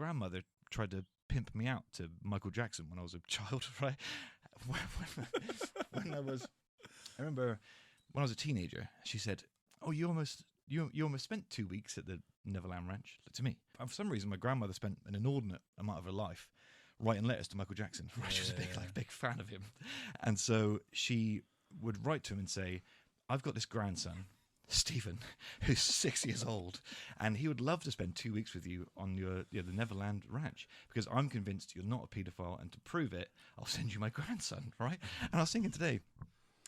grandmother tried to pimp me out to Michael Jackson when I was a child, right? I remember when I was a teenager, she said, "Oh, you almost spent 2 weeks at the Neverland Ranch." To me, and for some reason, my grandmother spent an inordinate amount of her life writing letters to Michael Jackson. Right? She was a big fan of him, and so she would write to him and say, "I've got this grandson, Stephen, who's 6 years old, and he would love to spend 2 weeks with you on the Neverland Ranch, because I'm convinced you're not a paedophile, and to prove it, I'll send you my grandson," right? And I was thinking today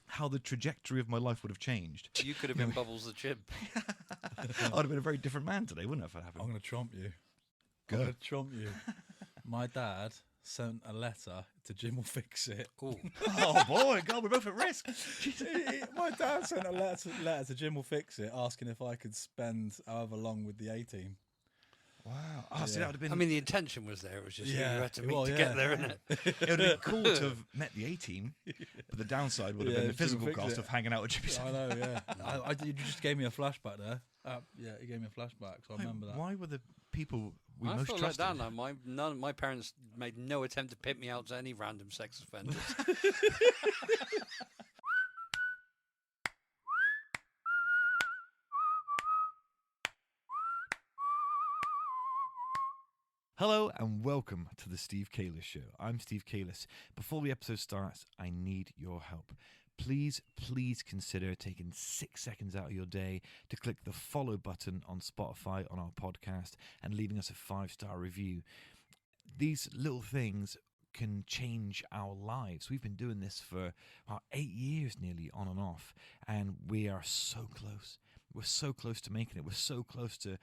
how the trajectory of my life would have changed. You could have been Bubbles the chimp. I'd have been a very different man today, wouldn't I, if that happened? I'm going to trump you. Go. I'm going to trump you. My dad sent a letter to Jim Will Fix It. Cool. Oh boy, God, we're both at risk. My dad sent a letter to Jim Will Fix It asking if I could spend however long with the A-team. Wow. Oh, so that would have been... I mean, the intention was there. It was just you Yeah. had to meet Well, to yeah. get there, innit? It would have been cool to have met the A-team, but the downside would have been the Jim physical Fix cost It. of hanging out with Jimmy. I know, yeah. You just gave me a flashback there. Yeah, he gave me a flashback, so I remember that. Why were the people we I most feel like trusted? that now. My parents made no attempt to pimp me out to any random sex offenders. Hello and welcome to the Steve Calis Show. I'm Steve Calis. Before the episode starts, I need your help. Please consider taking 6 seconds out of your day to click the follow button on Spotify on our podcast and leaving us a 5-star review. These little things can change our lives. We've been doing this for 8 years nearly, on and off, and we are so close. We're so close to making it. We're so close to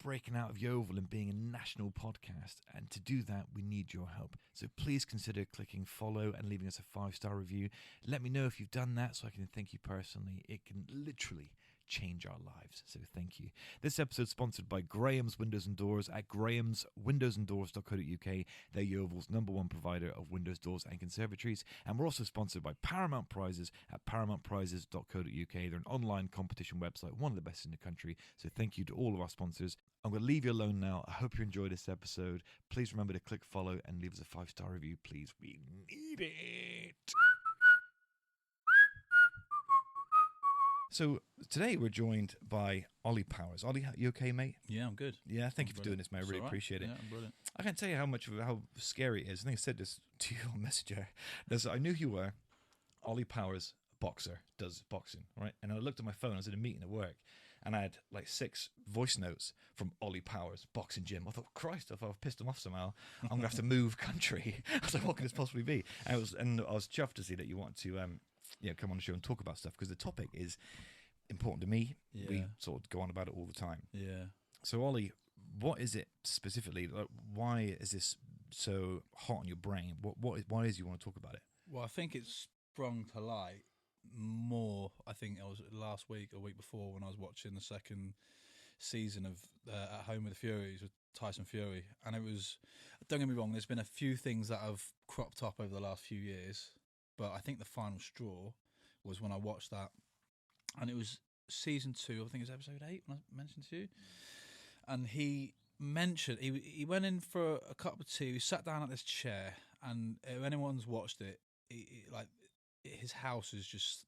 breaking out of Yeovil and being a national podcast, and to do that we need your help. So please consider clicking follow and leaving us a 5-star review. Let me know if you've done that so I can thank you personally. It can literally change our lives, so thank you. This episode is sponsored by Graham's Windows and Doors at grahamswindowsanddoors.co.uk. They're Yeovil's #1 provider of windows, doors and conservatories, and we're also sponsored by Paramount Prizes at paramountprizes.co.uk. They're an online competition website, one of the best in the country, so thank you to all of our sponsors. I'm going to leave you alone now. I hope you enjoyed this episode. Please remember to click follow and leave us a 5-star review, please. We need it. So today we're joined by Ollie Powers. Ollie, you okay, mate? Yeah, I'm good. Yeah, thank you for doing this, mate. I really appreciate it. Yeah, I'm brilliant. I can't tell you how scary it is. I think I said this to you on Messenger. I knew you were Ollie Powers, boxer, does boxing, right? And I looked at my phone. I was in a meeting at work, and I had like 6 voice notes from Ollie Powers, boxing gym. I thought, Christ, if I've pissed him off somehow, I'm going to have to move country. I was like, what can this possibly be? And I was chuffed to see that you want to come on the show and talk about stuff, because the topic is important to me. Yeah. We sort of go on about it all the time. Yeah. So, Ollie, what is it specifically? Like, why is this so hot on your brain? Why is you want to talk about it? Well, I think it's sprung to light more. I think it was last week or week before when I was watching the second season of At Home with the Furies with Tyson Fury, and it was, don't get me wrong, there's been a few things that have cropped up over the last few years, but I think the final straw was when I watched that, and it was season 2, I think it was episode 8 when I mentioned to you, and he mentioned he went in for a cup of tea, he sat down at this chair, and if anyone's watched it, his house is just,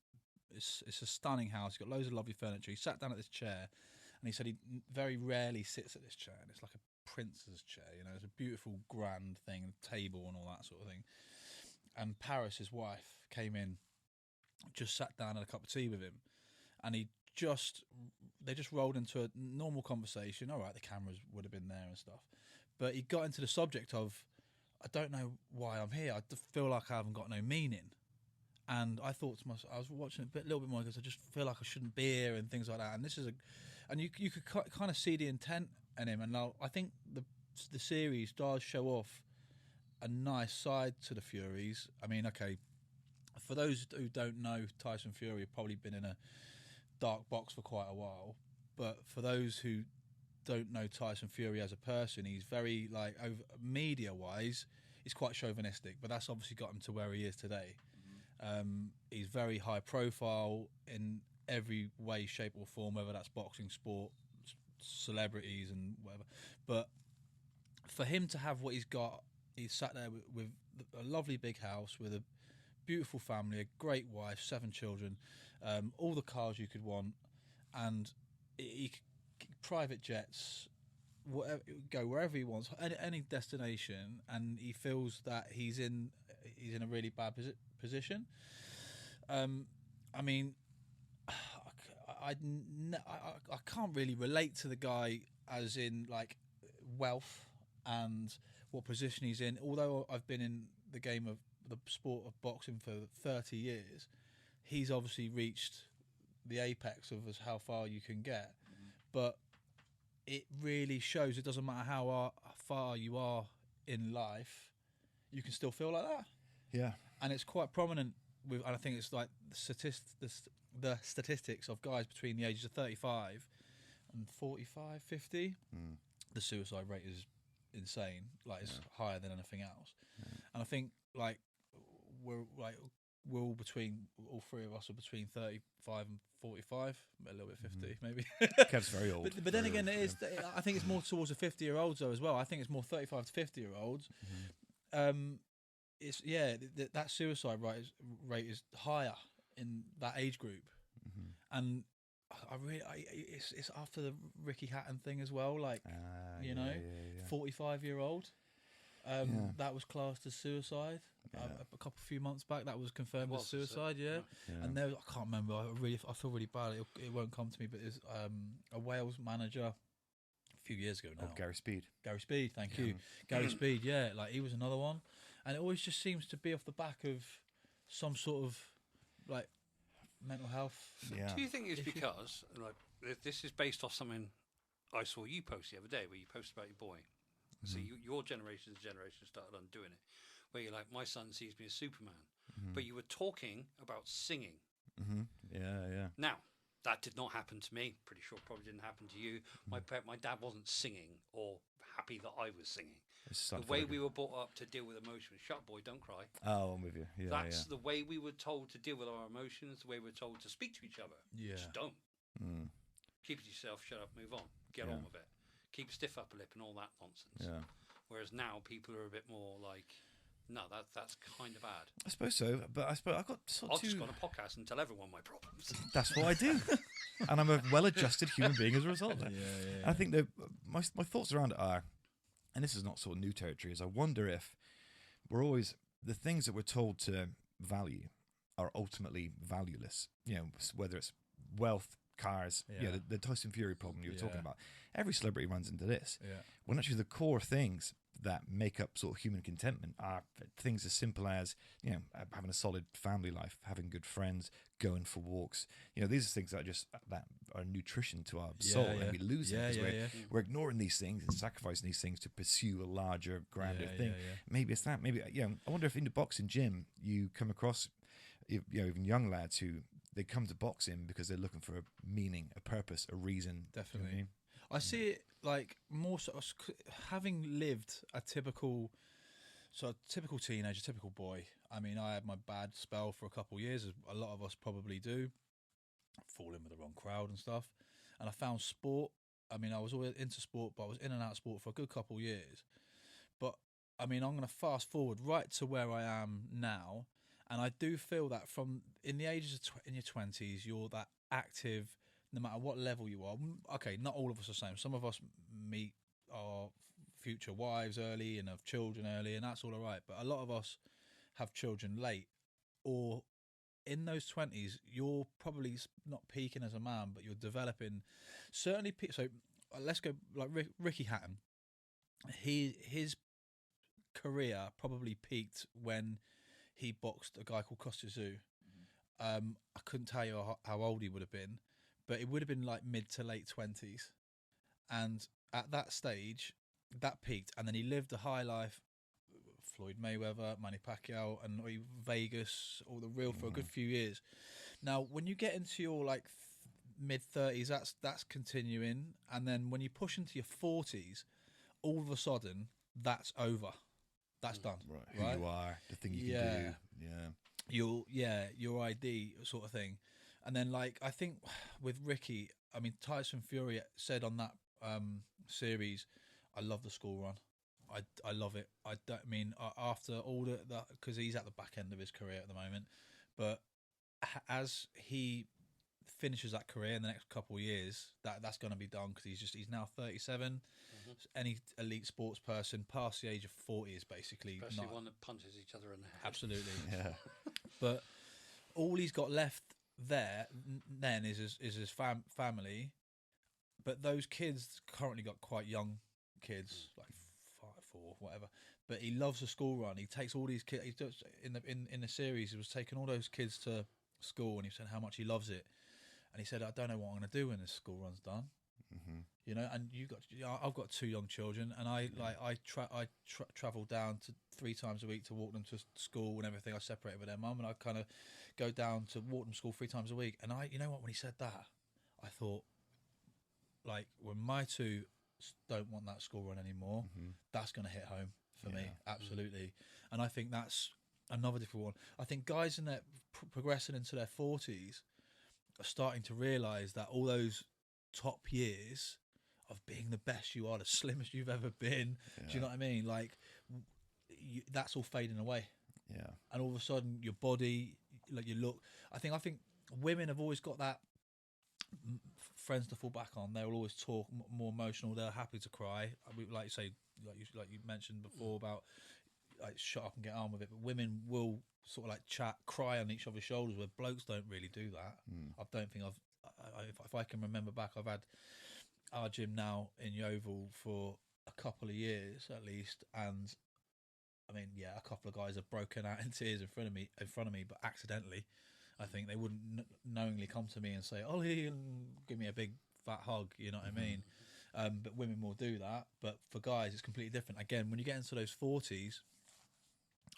it's a stunning house. He's got loads of lovely furniture. He sat down at this chair, and he said he very rarely sits at this chair, and it's like a prince's chair, you know, it's a beautiful grand thing, and a table and all that sort of thing. And Paris, his wife, came in, just sat down, had a cup of tea with him, and they just rolled into a normal conversation. All right, the cameras would have been there and stuff, but he got into the subject of, I don't know why I'm here. I feel like I haven't got no meaning. And I thought to myself, I was watching it a little bit more because I just feel like I shouldn't be here and things like that. And this is and you could kind of see the intent in him. And now I think the series does show off a nice side to the Furies. I mean, okay, for those who don't know, Tyson Fury have probably been in a dark box for quite a while. But for those who don't know Tyson Fury as a person, he's very, like, over media-wise, he's quite chauvinistic. But that's obviously got him to where he is today. He's very high profile in every way, shape or form, whether that's boxing, sport, celebrities and whatever. But for him to have what he's got, he's sat there with a lovely big house with a beautiful family, a great wife, 7 children, all the cars you could want, and private jets, whatever, go wherever he wants, any destination, and he feels that he's in a really bad position. I mean, I can't really relate to the guy as in like wealth and what position he's in. Although I've been in the game of the sport of boxing for 30 years, he's obviously reached the apex of how far you can get. But it really shows, it doesn't matter how far you are in life, you can still feel like that. Yeah. And it's quite prominent and I think it's like the statistics of guys between the ages of 35 and 45, 50. The suicide rate is insane. Like, it's higher than anything else. And I think like we're all three of us are between 35 and 45, a little bit 50 maybe. Kev's very old. But then again, it is. I think it's more towards the 50-year-olds though as well. I think it's more 35 to 50-year-olds. It's that suicide rate is higher in that age group, and it's after the Ricky Hatton thing as well. Like, 45-year-old. That was classed as suicide. A few months back, that was confirmed as suicide. Yeah. And there, I can't remember. I feel really bad. It won't come to me. But there's a Wales manager a few years ago now. Gary Speed. Gary Speed, thank you. Gary Speed. Yeah, like he was another one, and it always just seems to be off the back of some sort of like mental health. Yeah. Do you think it's because like this is based off something I saw you post the other day, where you posted about your boy? So your generation started undoing it, where you're like, my son sees me as Superman, but you were talking about singing. Yeah. Now, that did not happen to me. Pretty sure it probably didn't happen to you. My dad wasn't singing or happy that I was singing. The way we were brought up to deal with emotions, shut boy, don't cry. Oh, I'm with you. Yeah, That's the way we were told to deal with our emotions, the way we were told to speak to each other. Yeah. Just don't. Keep it to yourself, shut up, move on. Get on with it. Keep stiff upper lip and all that nonsense. Yeah. Whereas now people are a bit more like, no, that's kind of bad. I suppose so, but I've got I'll just go on a podcast and tell everyone my problems. That's what I do, and I'm a well-adjusted human being as a result of that. I think that my thoughts around it are, and this is not sort of new territory, is I wonder if we're always, the things that we're told to value are ultimately valueless. You know, whether it's wealth, cars, the Tyson Fury problem you were talking about. Every celebrity runs into this. When actually the core things that make up sort of human contentment are things as simple as, having a solid family life, having good friends, going for walks. These are things that are nutrition to our soul, and we lose them because we're ignoring these things and sacrificing these things to pursue a larger, grander thing. Maybe it's that. Maybe I wonder if in the boxing gym you come across, even young lads who they come to boxing because they're looking for a meaning, a purpose, a reason. Definitely. You know I see it like more so, having lived a typical teenager, typical boy. I mean, I had my bad spell for a couple of years, as a lot of us probably do, fall in with the wrong crowd and stuff. And I found sport. I mean, I was always into sport, but I was in and out of sport for a good couple of years. But I mean, I'm going to fast forward right to where I am now. And I do feel that from in the ages of in your 20s, you're that active, no matter what level you are. Okay, not all of us are the same. Some of us meet our future wives early and have children early, and that's all right. But a lot of us have children late, or in those 20s, you're probably not peaking as a man, but you're developing. Certainly, so let's go like Ricky Hatton. His career probably peaked when he boxed a guy called Kostya Tszyu. I couldn't tell you how old he would have been, but it would have been like mid to late 20s. And at that stage, that peaked. And then he lived a high life, Floyd Mayweather, Manny Pacquiao, and Vegas, all the real for a good few years. Now, when you get into your like mid 30s, that's continuing. And then when you push into your 40s, all of a sudden, that's over. That's done. Right. Who you are, the thing you can do. Your ID sort of thing. And then like I think with Ricky, I mean Tyson Fury said on that series, I love the school run. I love it. I don't mean after all that, because he's at the back end of his career at the moment, but as he finishes that career in the next couple of years, that's going to be done, because he's now 37. Any elite sports person past the age of 40 is basically especially one that punches each other in the head. Absolutely. Yeah. But all he's got left there then is his family. But those kids currently got quite young kids, like 5, 4, whatever. But he loves the school run. He takes all these kids. He does in the series. He was taking all those kids to school, and he said how much he loves it. And he said, I don't know what I'm going to do when this school run's done. And I've got 2 young children, and I travel down to 3 times a week to walk them to school and everything. I separated with their mum, and I kind of go down to walk them to school 3 times a week. And you know what? When he said that, I thought, like, when my 2 don't want that school run anymore, that's going to hit home for me, absolutely. And I think that's another different one. I think guys in their progressing into their 40s are starting to realise that all those top years of being the best you are, the slimmest you've ever been, do you know what I mean? Like, that's all fading away. Yeah. And all of a sudden, your body, like, you look. I think women have always got that friends to fall back on. They'll always talk more emotional. They're happy to cry. Like you say, like you mentioned before about, like, shut up and get on with it. But women will sort of like chat, cry on each other's shoulders, where blokes don't really do that. I don't think if I can remember back, I've had our gym now in Yeovil for a couple of years at least, and I mean, yeah, a couple of guys have broken out in tears in front of me, but accidentally. I think they wouldn't knowingly come to me and say, Ollie, and give me a big fat hug, you know what I mean? But women will do that. But for guys, it's completely different. Again, when you get into those 40s,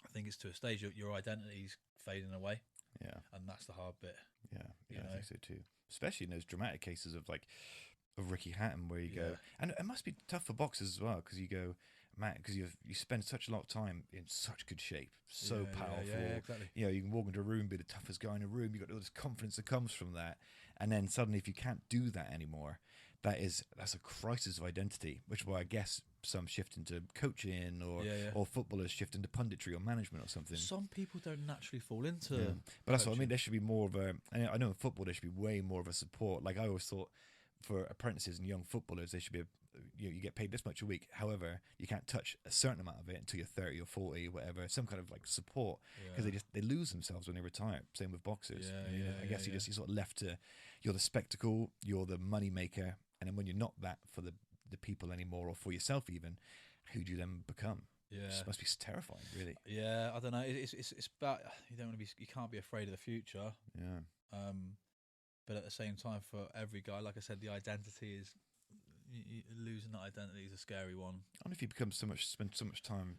I think it's to a stage your identity's fading away. Yeah. And that's the hard bit. Yeah, I think so too. Especially in those dramatic cases of Ricky Hatton, where you go, and it must be tough for boxers as well, because you go, man, because you spend such a lot of time in such good shape, so powerful. Yeah, exactly. You know, you can walk into a room, be the toughest guy in a room. You've got all this confidence that comes from that, and then suddenly, if you can't do that anymore, that's a crisis of identity. Which is why I guess some shift into coaching, or footballers shift into punditry or management or something. Some people don't naturally fall into. But that's what I mean. There should be more of a. I know in football there should be way more of a support. Like I always thought, for apprentices and young footballers, they should be. You get paid this much a week. However, you can't touch a certain amount of it until you're 30 or 40, whatever. Some kind of like support, because they lose themselves when they retire. Same with boxers. I guess you're sort of left to, you're the spectacle, you're the money maker, and then when you're not that for the people anymore, or for yourself even, who do you then become? It must be terrifying, really. Yeah, I don't know. It's about, you can't be afraid of the future. Yeah. But at the same time, for every guy, like I said, the identity is. Losing that identity is a scary one. I wonder if you spend so much time,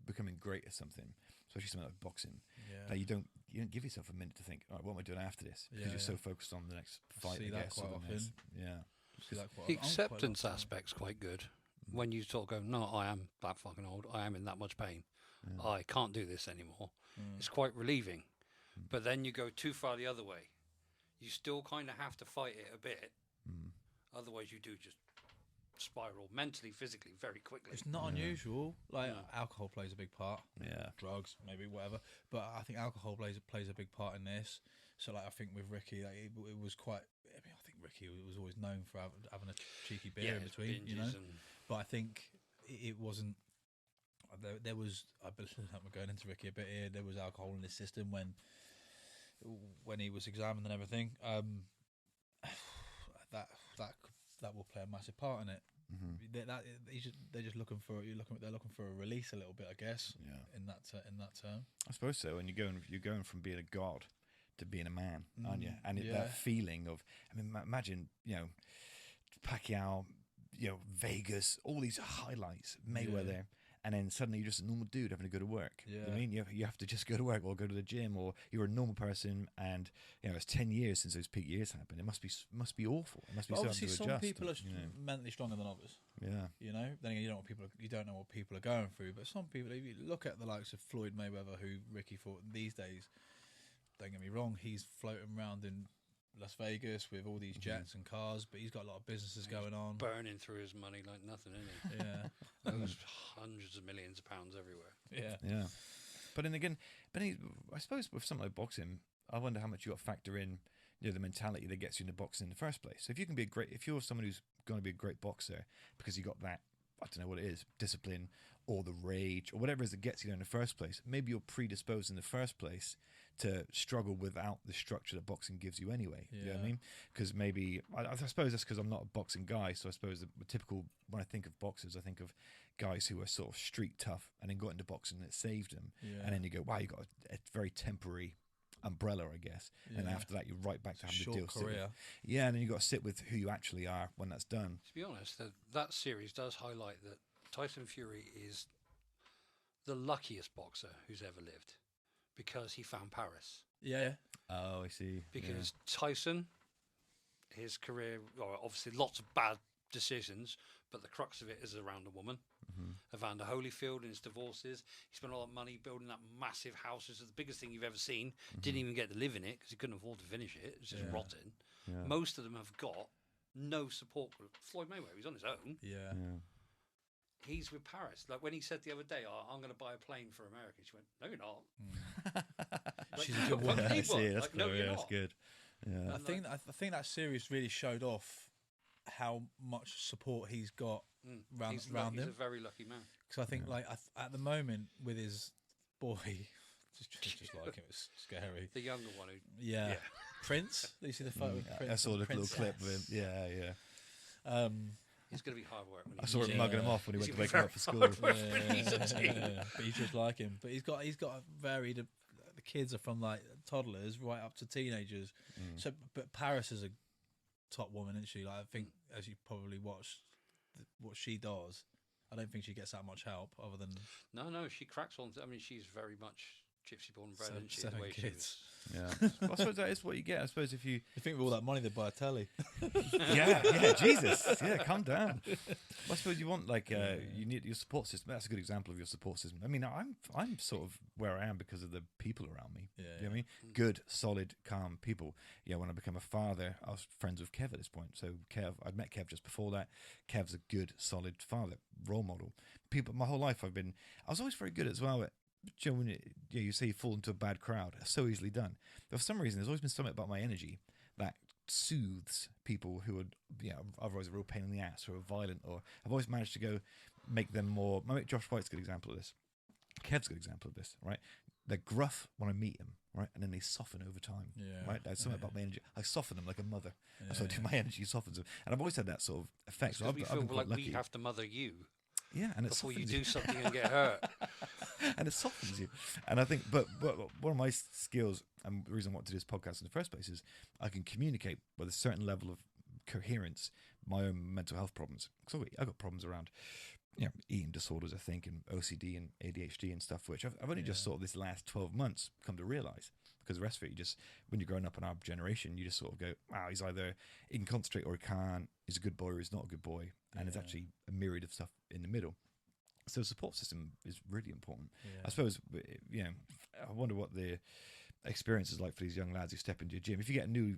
becoming great at something, especially something like boxing, that you don't give yourself a minute to think, all right, what am I doing after this? Because you're so focused on the next fight. See that quite often. See that quite the acceptance aspect's quite good. When you sort of go, no, I am that fucking old. I am in that much pain. I can't do this anymore. It's quite relieving. But then you go too far the other way. You still kind of have to fight it a bit. Otherwise, you do just spiral mentally, physically, very quickly. It's not unusual. Like alcohol plays a big part. Yeah, drugs, maybe, whatever. But I think alcohol plays a big part in this. So, like, I think with Ricky, like, it was quite. I mean, I think Ricky was always known for having a cheeky beer in between, But I think it wasn't. There was. I believe I'm going into Ricky a bit here. There was alcohol in his system when he was examined and everything. That will play a massive part in it. They're just looking for they're looking for a release a little bit, I guess. In that term. I suppose so. And you're going from being a god to being a man, aren't you? And that feeling of, I mean, imagine Pacquiao, Vegas, all these highlights, Mayweather. And then suddenly you're just a normal dude having to go to work. You know what I mean? You have to just go to work or go to the gym, or you're a normal person, and it's 10 years since those peak years happened. It must be awful. It must be obviously something to some adjust. people are mentally stronger than others. Then again, you don't know what people are going through. But some people, if you look at the likes of Floyd Mayweather, who Ricky fought these days, don't get me wrong, he's floating around in Las Vegas with all these jets and cars, but he's got a lot of businesses going on. Burning through his money like nothing, isn't he? Yeah. Those hundreds of millions of pounds everywhere. Yeah. But then again, I suppose with something like boxing, I wonder how much you got to factor in, the mentality that gets you into boxing in the first place. So if you're someone who's going to be a great boxer because you got that, I don't know what it is, discipline or the rage or whatever it is that gets you there in the first place, maybe you're predisposed in the first place to struggle without the structure that boxing gives you anyway. You know what I mean? Because maybe, I suppose that's because I'm not a boxing guy, so I suppose the typical, when I think of boxers, I think of guys who are sort of street tough and then got into boxing and it saved them. Yeah. And then you go, wow, you got a very temporary umbrella, I guess. Yeah. And after that, you're right back to having to deal with. Yeah, and then you got to sit with who you actually are when that's done. To be honest, that series does highlight that Tyson Fury is the luckiest boxer who's ever lived because he found Paris. Yeah. Oh, I see. Because Tyson, his career, obviously lots of bad decisions, but the crux of it is around a woman. Evander Holyfield and his divorces. He spent a lot of money building that massive house. It's the biggest thing you've ever seen. Didn't even get to live in it because he couldn't afford to finish it. It was just rotting. Yeah. Most of them have got no support. Floyd Mayweather, he's on his own. Yeah. He's with Paris. Like when he said the other day, I'm going to buy a plane for America. She went, no, you're not. She's a good woman. I see. That's that's good. Yeah. I think that series really showed off how much support he's got around him. He's a very lucky man. Because I think, at the moment with his boy, just like him, it's scary. The younger one, Prince. You see the photo with Prince. I saw the little clip of him. Yeah. He's going to be hard work. I saw him mugging him off when he went to wake him up for school. But he's just like him. But he's got a varied. The kids are from like toddlers right up to teenagers. So, but Paris is a top woman, isn't she? Like I think, as you probably watched what she does, I don't think she gets that much help other than. No, she cracks on. I mean, she's very much gypsy born bred, isn't she? 7 the way kids. Yeah. Well, I suppose that is what you get. I suppose if you think with all that money they buy a telly. yeah, Jesus. Yeah, calm down. Well, I suppose you want you need your support system. That's a good example of your support system. I mean, I'm sort of where I am because of the people around me. Yeah, you know what I mean? Good, solid, calm people. Yeah, when I became a father, I was friends with Kev at this point. So Kev, I'd met Kev just before that. Kev's a good, solid father, role model. People, my whole life I was always very good as well at, when you say you fall into a bad crowd, it's so easily done. But for some reason, there's always been something about my energy that soothes people who are, otherwise a real pain in the ass or are violent, or I've always managed to make them more. Josh White's a good example of this. Kev's a good example of this, right? They're gruff when I meet them, right? And then they soften over time, right? There's something about my energy. I soften them like a mother. That's what I do. My energy softens them. And I've always had that sort of effect. So we feel like we have to mother you. Yeah, and before you do something and get hurt. And it softens you. And I think, but one of my skills, and the reason I want to do this podcast in the first place, is I can communicate with a certain level of coherence my own mental health problems. Because I've got problems around, eating disorders, I think, and OCD and ADHD and stuff, which I've only just sort of this last 12 months come to realise. Because the rest of it, when you're growing up in our generation, you just sort of go, wow, he can concentrate or he can't, he's a good boy or he's not a good boy. And it's actually a myriad of stuff in the middle. So the support system is really important. I suppose, I wonder what the experience is like for these young lads who step into your gym. If you get a new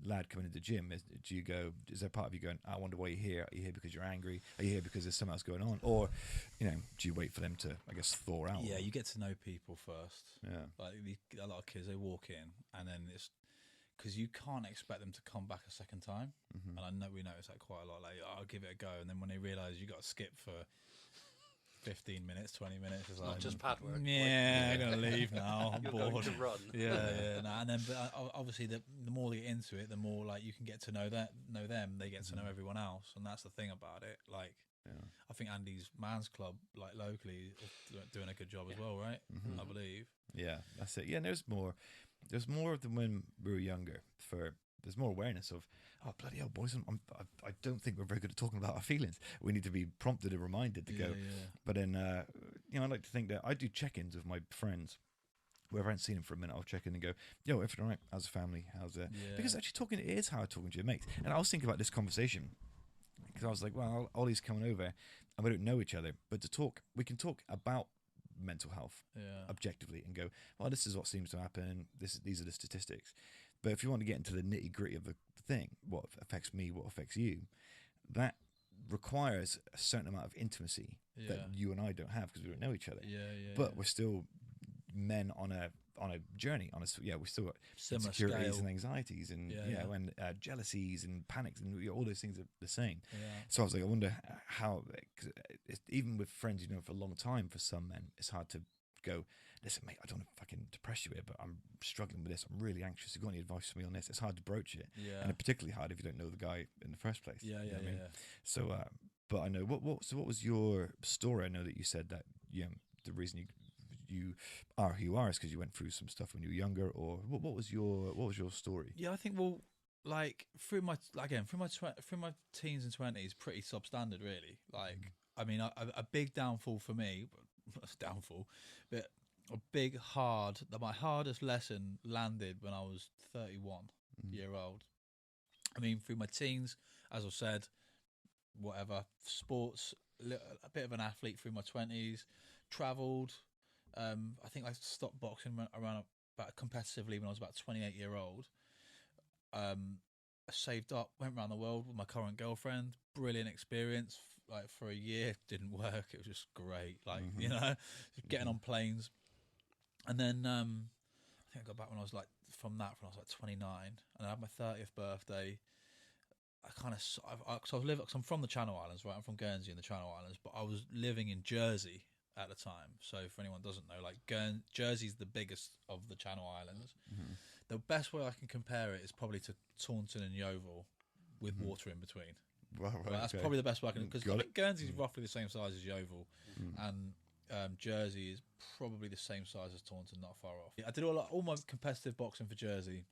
lad coming into the gym, is there part of you going, I wonder why you're here? Are you here because you're angry? Are you here because there's something else going on? Or, do you wait for them to, I guess, thaw out? Yeah, you get to know people first. Yeah. Like a lot of kids, they walk in and then it's, because you can't expect them to come back a second time. And I know we notice that quite a lot. Like, I'll give it a go. And then when they realise you got to skip for 15 minutes, 20 minutes, it's not like, just pad work. Yeah, I'm going to leave now. I'm You're bored. going to run. Yeah. No, and then, but obviously, the more they get into it, the more like you can get to know them. They get to know everyone else, and that's the thing about it. Like, I think Andy's Man's Club, like locally, is doing a good job as well, right? I believe. Yeah, that's it. Yeah, and there's more than when we were younger. There's more awareness of, oh, bloody hell, boys, I don't think we're very good at talking about our feelings. We need to be prompted and reminded to go. Yeah. But then, I like to think that I do check-ins with my friends. Wherever I haven't seen them for a minute, I'll check in and go, yo, everything all right? How's the family? How's it? Yeah. Because actually it is how I'm talking to your mates. And I was thinking about this conversation because I was like, well, Ollie's coming over and we don't know each other. But we can talk about mental health objectively and go, well, this is what seems to happen. These are the statistics. But if you want to get into the nitty gritty of the thing, what affects me, what affects you, that requires a certain amount of intimacy that you and I don't have because we don't know each other. But we're still men on a journey. We still got Similar insecurities scale. and anxieties and and jealousies and panics and all those things are the same. Yeah. So I was like, I wonder how, cause even with friends, for a long time, for some men, it's hard to go, listen, mate, I don't want to fucking depress you here, but I'm struggling with this. I'm really anxious. Have you got any advice for me on this? It's hard to broach it. Yeah. And it's particularly hard if you don't know the guy in the first place. Yeah. You know what I mean? So, but I know, what was your story? I know that you said that, the reason you are who you are is because you went through some stuff when you were younger, or what was your story? Yeah, I think, well, like through my teens and 20s, pretty substandard, really. Like, I mean, a big downfall for me, but a big my hardest lesson landed when I was 31 year old. I mean, through my teens, as I said, whatever, sports, a bit of an athlete through my 20s, travelled. I think I stopped boxing around about competitively when I was about 28 years old. I saved up, went around the world with my current girlfriend. Brilliant experience. Like for a year, didn't work. It was just great. Like getting on planes, and then I think I got back when I was like 29, and I had my 30th birthday. Cause I'm from the Channel Islands, right? I'm from Guernsey in the Channel Islands, but I was living in Jersey at the time. So for anyone who doesn't know, like Jersey's the biggest of the Channel Islands. The best way I can compare it is probably to Taunton and Yeovil with water in between. Right, that's probably the best way I can, because I think Guernsey is roughly the same size as Yeovil, and Jersey is probably the same size as Taunton, not far off. I did all my competitive boxing for Jersey.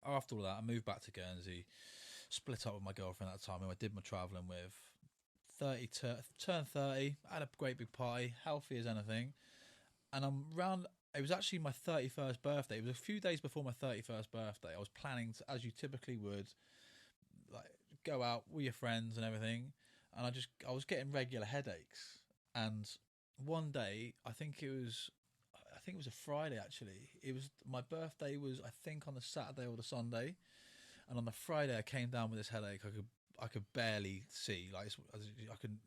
After all that, I moved back to Guernsey, split up with my girlfriend at the time, who I did my travelling with. Turned 30, had a great big party, healthy as anything, and it was actually my 31st birthday. It was a few days before my 31st birthday. I was planning to, as you typically would, like go out with your friends and everything, and I was getting regular headaches. And one day, I think it was a Friday actually. My birthday was, I think, on the Saturday or the Sunday, and on the Friday I came down with this headache. I could barely see, like I couldn't,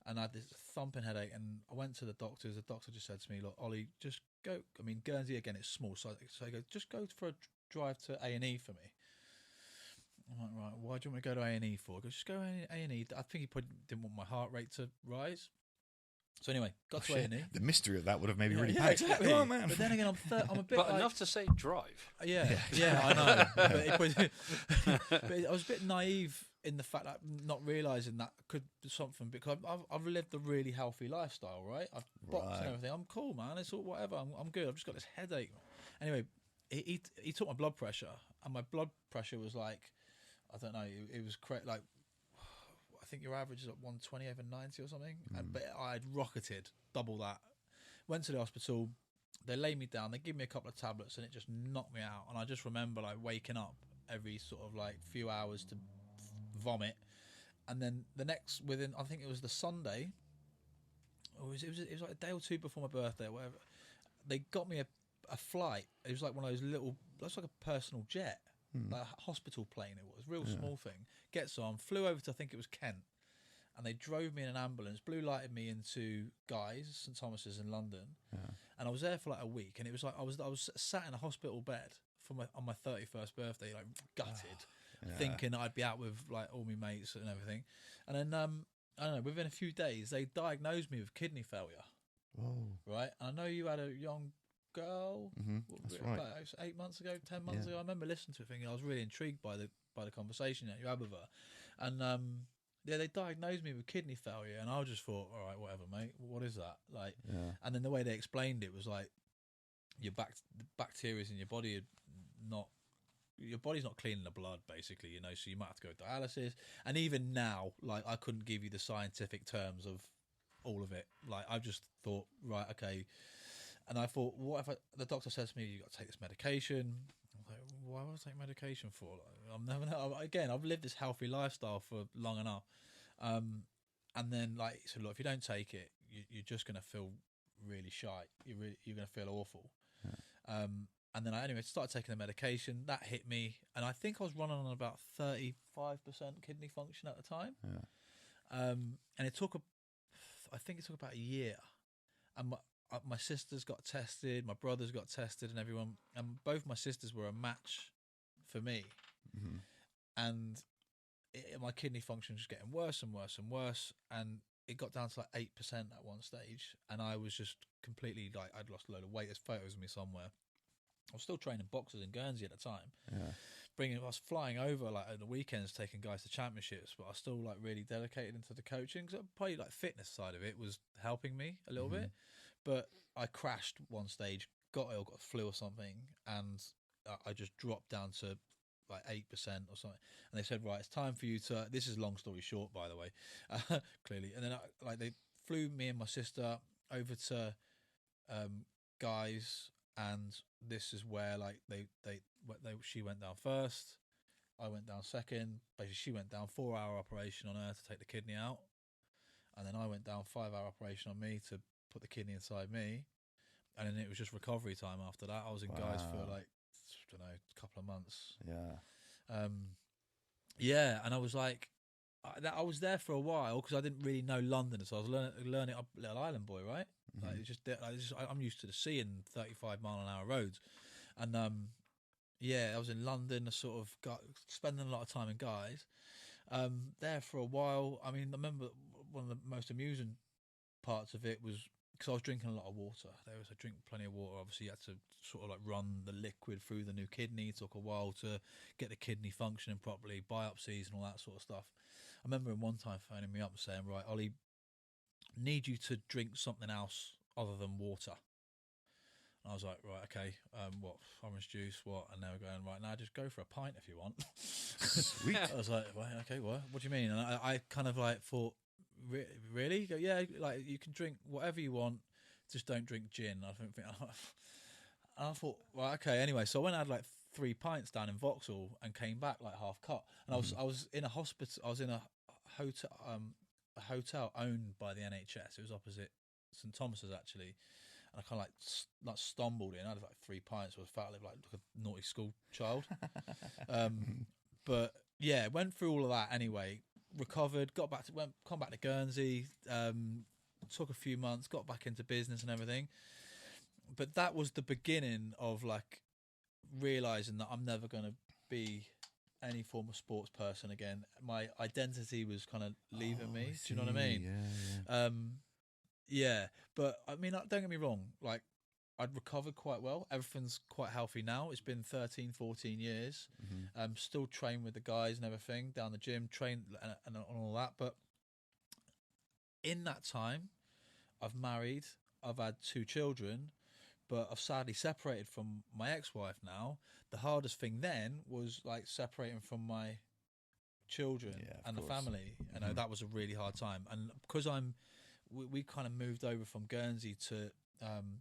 and I had this thumping headache. And I went to the doctors. The doctor just said to me, "Look, Ollie, just go." I mean, Guernsey again, it's small, so I go, "Just go for a drive to A&E for me." I'm like, right, why do you want me to go to A&E for? I go, just go A&E. I think he probably didn't want my heart rate to rise. So anyway, got to A&E. The mystery of that would have maybe really panicked. Exactly. Oh man! But then again, I'm a bit. But enough to say drive. Yeah, I know. But I was a bit naive in the fact that not realising that could be something, because I've lived a really healthy lifestyle, right? I've boxed and everything. I'm cool, man. It's all whatever. I'm good. I've just got this headache. Anyway, he took my blood pressure, and my blood pressure was like, I don't know. It was like, I think your average is at 120 over 90 or something. But I had rocketed double that. Went to the hospital. They laid me down. They gave me a couple of tablets, and it just knocked me out. And I just remember like waking up every sort of like few hours to vomit. And then I think it was the Sunday, or it was like a day or two before my birthday or whatever. They got me a flight. It was like one of those little, that's like a personal jet. Like a hospital plane it was, real small thing. Gets on, flew over to, I think it was Kent, and they drove me in an ambulance, blue lighted me into Guy's, St Thomas's in London, and I was there for like a week, and it was like I was sat in a hospital bed on my 31st birthday, like gutted, thinking I'd be out with like all my mates and everything, and then I don't know, within a few days they diagnosed me with kidney failure. Right, and I know you had a young girl. That's right. About 8 months ago, 10 months ago. I remember listening to it, thinking I was really intrigued by the conversation that you had with her, and they diagnosed me with kidney failure, and I just thought, all right, whatever, mate. What is that like? And then the way they explained it was like the bacteria in your body your body's not cleaning the blood, basically, so you might have to go dialysis. And even now, like, I couldn't give you the scientific terms of all of it. Like, I just thought, right, okay. And I thought, what if the doctor says to me, you got to take this medication? I'm like, why would I take medication for? Like, I've lived this healthy lifestyle for long enough. And then, like, so look, if you don't take it, you're just going to feel really shy. You're going to feel awful. And then I anyway started taking the medication. That hit me, and I think I was running on about 35% kidney function at the time. Yeah. And I think it took about a year. And my sisters got tested, my brothers got tested, and everyone. And both my sisters were a match for me. Mm-hmm. And my kidney function was getting worse and worse and worse, and it got down to like 8% at one stage, and I was just completely like, I'd lost a load of weight. There's photos of me somewhere. I was still training boxers in Guernsey at the time. Yeah. I was flying over like at the weekends, taking guys to championships, but I was still like really dedicated into the coaching, because probably like fitness side of it was helping me a little bit. But I crashed one stage, got ill, got a flu or something, and I just dropped down to like 8% or something. And they said, right, it's time for you to. This is long story short, by the way, clearly. And then they flew me and my sister over to Guys, and this is where like she went down first, I went down second. Basically, she went down 4-hour operation on her to take the kidney out, and then I went down 5-hour operation on me to put the kidney inside me, and then it was just recovery time after that. I was in Guys for like, I don't know, a couple of months. Yeah, and I was like, I was there for a while because I didn't really know London, so I was learning a little island boy, right? Like I'm used to the sea and 35-mile-an-hour roads, and yeah, I was in London. I sort of got spending a lot of time in Guys. There for a while. I mean, I remember one of the most amusing parts of it was because I was drinking a lot of water. I drink plenty of water. Obviously, you had to sort of like run the liquid through the new kidney. It took a while to get the kidney functioning properly, biopsies and all that sort of stuff. I remember him one time phoning me up and saying, right, Ollie, need you to drink something else other than water. And I was like, right, okay, what, orange juice, what? And they were going, right, now just go for a pint if you want. Sweet. I was like, well, okay, what do you mean? And I kind of like thought, really? Go, yeah, like you can drink whatever you want, just don't drink gin. I thought, well, okay, anyway. So I went and had like 3 pints down in Vauxhall and came back like half cut. And I was in a hospital. I was in a hotel owned by the NHS. It was opposite St Thomas's actually. And I kind of like stumbled in. I had like 3 pints. I felt like a naughty school child. But yeah, went through all of that anyway. Recovered, come back to Guernsey. Took a few months, got back into business and everything. But that was the beginning of like realizing that I'm never going to be any form of sports person again. My identity was kind of leaving me. Do you know what I mean? Yeah. Yeah. But I mean, don't get me wrong. Like, I'd recovered quite well. Everything's quite healthy now. It's been 13, 14 years. Still train with the guys and everything, down the gym, train and all that. But in that time, I've married, I've had 2 children, but I've sadly separated from my ex-wife now. The hardest thing then was like separating from my children and the family. You know, that was a really hard time. And because we kind of moved over from Guernsey to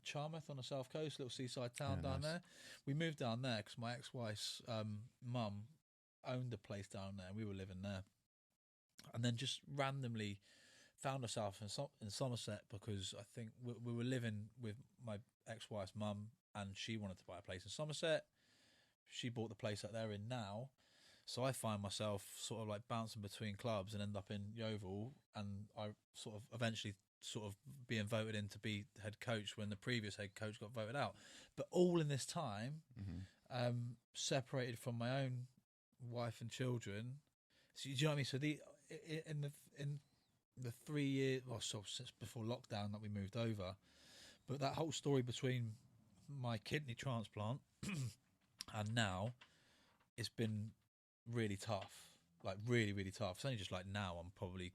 Charmouth on the south coast, little seaside town down there. We moved down there because my ex-wife's mum owned a place down there, and we were living there. And then just randomly found ourselves in Somerset because I think we were living with my ex-wife's mum, and she wanted to buy a place in Somerset. She bought the place that they're in now. So I find myself sort of like bouncing between clubs and end up in Yeovil, and I sort of eventually sort of being voted in to be head coach when the previous head coach got voted out. But all in this time, separated from my own wife and children. So, do you know what I mean? So in the 3 years, well, so since before lockdown that we moved over, but that whole story between my kidney transplant and now, it's been really tough, like really, really tough. It's only just like now I'm probably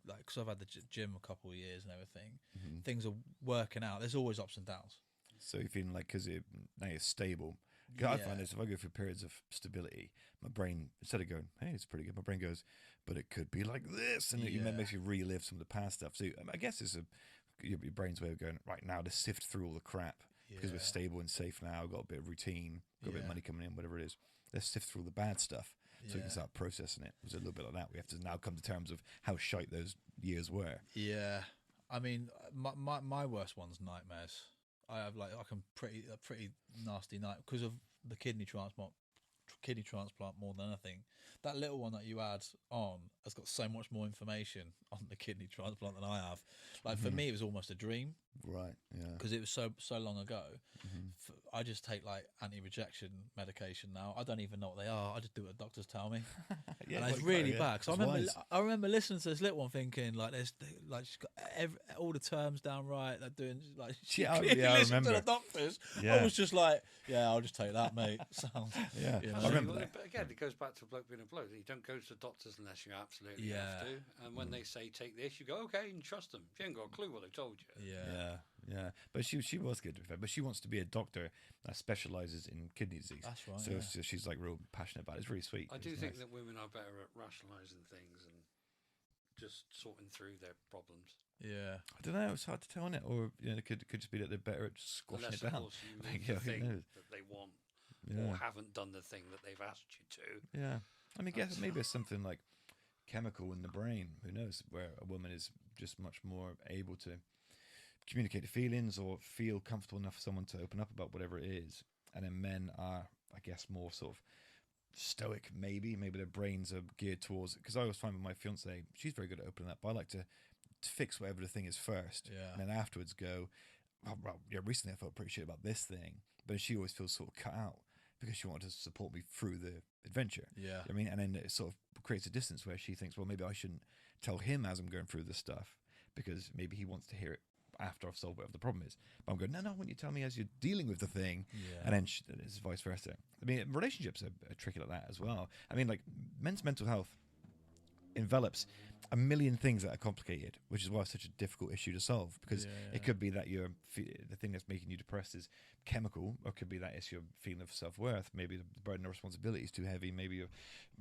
like, because I've had the gym a couple of years and everything, things are working out. There's always ups and downs. So you're feeling like, because now you're stable. I find this, if I go through periods of stability, my brain, instead of going, hey, it's pretty good, my brain goes, but it could be like this, and it makes you relive some of the past stuff. So I guess it's your brain's way of going, right, now to sift through all the crap, because we're stable and safe now, got a bit of routine, got a bit of money coming in, whatever it is. Let's sift through all the bad stuff so we can start processing it. It was a little bit like that. We have to now come to terms of how shite those years were. Yeah. I mean, my worst one's nightmares. I have like a pretty nasty night because of the kidney transplant. More than anything, that little one that you add on has got so much more information on the kidney transplant than I have. Like for me, it was almost a dream, Right. Yeah. because it was so long ago. Mm-hmm. I just take like anti-rejection medication now. I don't even know what they are. I just do what the doctors tell me, and it's really bad. Because I remember listening to this little one thinking like she's got all the terms down right. They're doing like she I listened remember. to the doctors. Yeah. I was just like, yeah, I'll just take that, mate. Sounds Yeah. you know. I remember that. But again, it goes back to bloke being a bloke. You don't go to the doctors unless you absolutely have to. And when they say take this, you go, okay, and trust them. You ain't got a clue what they told you. Yeah. But she was good to be fair. But she wants to be a doctor that specialises in kidney disease. That's right. So she's like real passionate about it. It's really sweet. I do It's think nice. that women are better at rationalising things and just sorting through their problems. Yeah. I don't know. It's hard to tell, innit? Or it could just be that they're better at squashing Unless, it down. of course, you Like, move yeah, the who thing knows? that they want Yeah. or haven't done the thing that they've asked you to. Yeah. I mean, guess maybe it's something like chemical in the brain. Who knows? Where a woman is just much more able to communicate the feelings or feel comfortable enough for someone to open up about whatever it is. And then men are, I guess, more sort of stoic. Maybe their brains are geared towards it. Because I always find with my fiance, she's very good at opening up. But I like to fix whatever the thing is first, Yeah. and then afterwards go, oh, well, yeah, recently I felt pretty shit about this thing, but she always feels sort of cut out because she wanted to support me through the adventure. Yeah. I mean, and then it sort of creates a distance where she thinks, well, maybe I shouldn't tell him as I'm going through this stuff because maybe he wants to hear it after I've solved whatever the problem is. But I'm going, no, I want you to tell me as you're dealing with the thing. Yeah. And then it's vice versa. I mean, relationships are tricky like that as well. I mean, like men's mental health envelops a million things that are complicated, which is why it's such a difficult issue to solve, because it could be that the thing that's making you depressed is chemical, or it could be that it's your feeling of self-worth. Maybe the burden of responsibility is too heavy. Maybe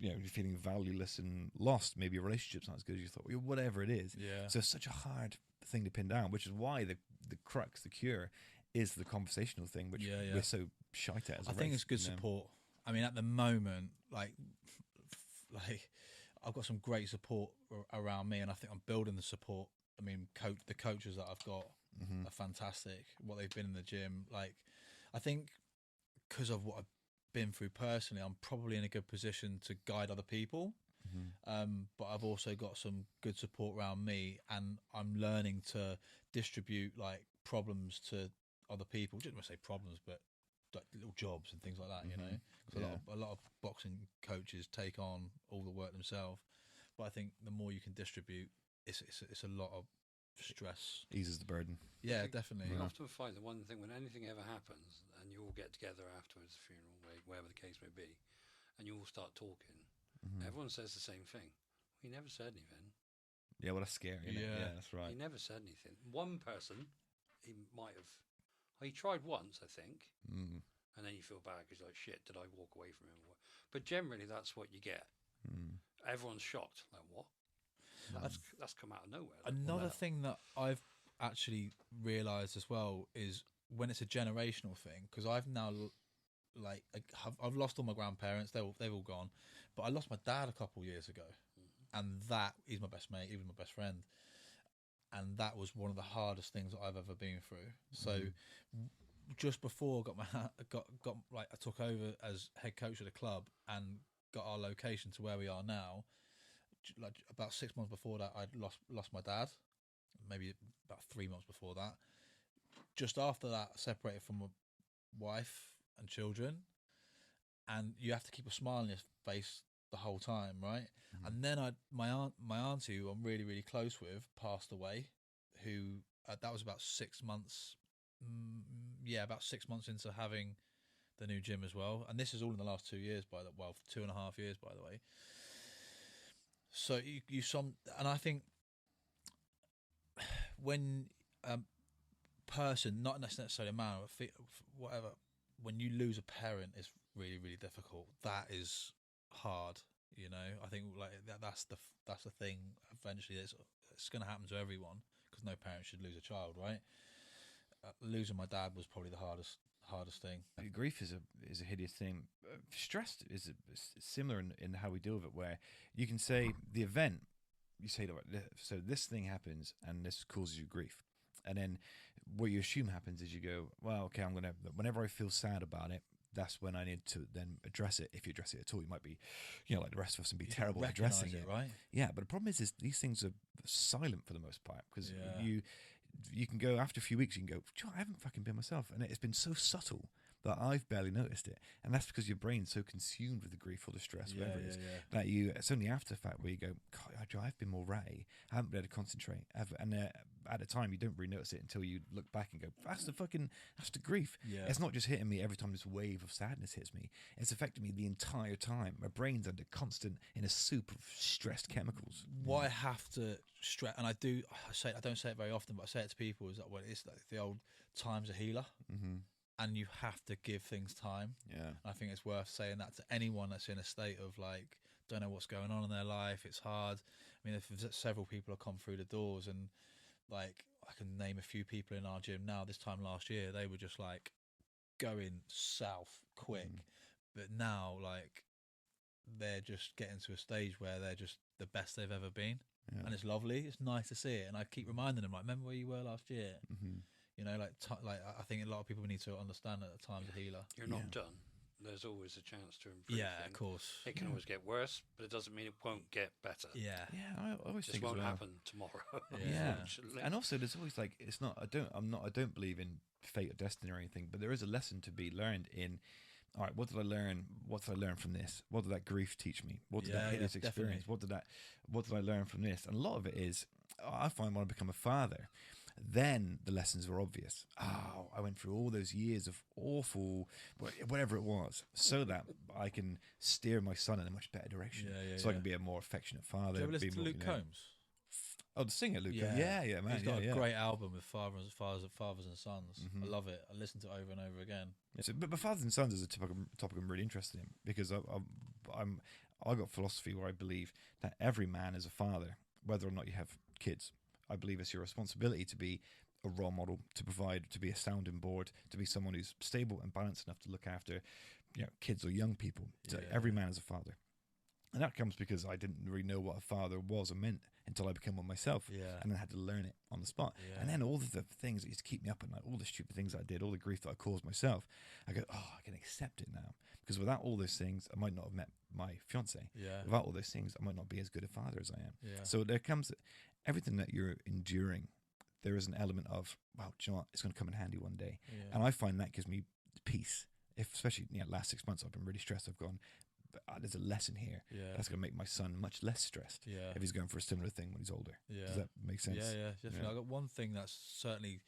you're feeling valueless and lost. Maybe your relationship's not as good as you thought. Whatever it is. Yeah. So it's such a hard thing to pin down, which is why the crux, the cure, is the conversational thing, which we're so shite at as a I think race, it's good support. I mean, at the moment, like I've got some great support around me, and I think I'm building the support. I mean, the coaches that I've got are fantastic. What they've been in the gym, like, I think because of what I've been through personally, I'm probably in a good position to guide other people. But I've also got some good support around me, and I'm learning to distribute like problems to other people. Just want to say problems, but like little jobs and things like that, you know. Because a lot of boxing coaches take on all the work themselves, but I think the more you can distribute, it's a lot of stress. Eases the burden. Yeah, definitely. You often find that one thing, when anything ever happens and you all get together afterwards, the funeral, wherever the case may be, and you all start talking, everyone says the same thing. He never said anything. Yeah, well, that's scary. Isn't it? Yeah. Yeah, that's right. He never said anything. One person, he might have. He tried once, I think, and then you feel bad because you're like, shit, did I walk away from him? But generally, that's what you get. Everyone's shocked. Like, what? That's come out of nowhere. Another thing that I've actually realised as well is when it's a generational thing, because I've now I've lost all my grandparents. They've all gone, but I lost my dad a couple of years ago, and that he's my best mate, even my best friend, and that was one of the hardest things that I've ever been through. So just before I took over as head coach of the club and got our location to where we are now, like about 6 months before that, I'd lost my dad. Maybe about 3 months before that. Just after that, separated from my wife and children, and you have to keep a smile on your face the whole time, right? And then my auntie, who I'm really, really close with, passed away. Who that was about 6 months. About 6 months into having the new gym as well, and this is all in the last 2 years. 2.5 years, by the way. So and I think when person, not necessarily a man, whatever, when you lose a parent, it's really, really difficult. That is hard, you know. I think like that's the thing. Eventually, it's going to happen to everyone because no parent should lose a child, right? Losing my dad was probably the hardest thing. Grief is a hideous thing. Stress is similar in how we deal with it, where you can say the event, you say, so this thing happens and this causes you grief, and then what you assume happens is you go, well, okay, whenever I feel sad about it, that's when I need to then address it. If you address it at all, you might be, like the rest of us, and be terrible at addressing it. Right? Yeah, but the problem is these things are silent for the most part, because Yeah. you can go after a few weeks, you can go, I haven't fucking been myself, and it's been so subtle that I've barely noticed it, and that's because your brain's so consumed with the grief or the stress, whatever it is, that it's only after the fact where you go, God, I've been more ratty, I haven't been able to concentrate, and at the time you don't really notice it until you look back and go, that's the grief. Yeah. It's not just hitting me every time this wave of sadness hits me, it's affecting me the entire time. My brain's under in a soup of stressed chemicals. What I have to stress, and I don't say it very often, but I say it to people, is that it's like the old time's a healer. Mm-hmm. And you have to give things time. Yeah. I think it's worth saying that to anyone that's in a state of like, don't know what's going on in their life. It's hard. I mean, if several people have come through the doors, and like I can name a few people in our gym now. This time last year, they were just like going south quick, but now like they're just getting to a stage where they're just the best they've ever been, and it's lovely. It's nice to see it, and I keep reminding them, like, remember where you were last year. Mm-hmm. Like I think a lot of people need to understand that the time's a healer. You're not done. There's always a chance to improve. Yeah, of course. It can always get worse, but it doesn't mean it won't get better. Yeah. I always This think won't as well. happen tomorrow. Yeah, unfortunately. and also there's always like, it's not. I don't believe in fate or destiny or anything, but there is a lesson to be learned in. All right, what did I learn? What did I learn from this? What did that grief teach me? What did that this experience? Definitely. What did I learn from this? And a lot of it is, I find when I become a father, then the lessons were obvious. Oh, I went through all those years of awful, whatever it was, so that I can steer my son in a much better direction. I can be a more affectionate father. Do you ever listen be to more, Luke Combs? Oh, the singer Luke. Yeah. Yeah, man. He's got a great album with fathers and sons. Mhm. I love it. I listen to it over and over again. Yeah, so, but fathers and sons is a topic I'm really interested in, because I got philosophy where I believe that every man is a father, whether or not you have kids. I believe it's your responsibility to be a role model, to provide, to be a sounding board, to be someone who's stable and balanced enough to look after, kids or young people. So every man is a father, and that comes because I didn't really know what a father was or meant until I became one myself, and then had to learn it on the spot. And then all of the things that used to keep me up at night, all the stupid things I did, all the grief that I caused myself, I go, I can accept it now, because without all those things, I might not have met my fiance. Without all those things, I might not be as good a father as I am. So there comes everything that you're enduring. There is an element of, wow, do you know what? It's going to come in handy one day. And I find that gives me peace. Especially last 6 months, I've been really stressed. I've gone, there's a lesson here that's going to make my son much less stressed if he's going for a similar thing when he's older. Does that make sense? Yeah, definitely. I got one thing that's certainly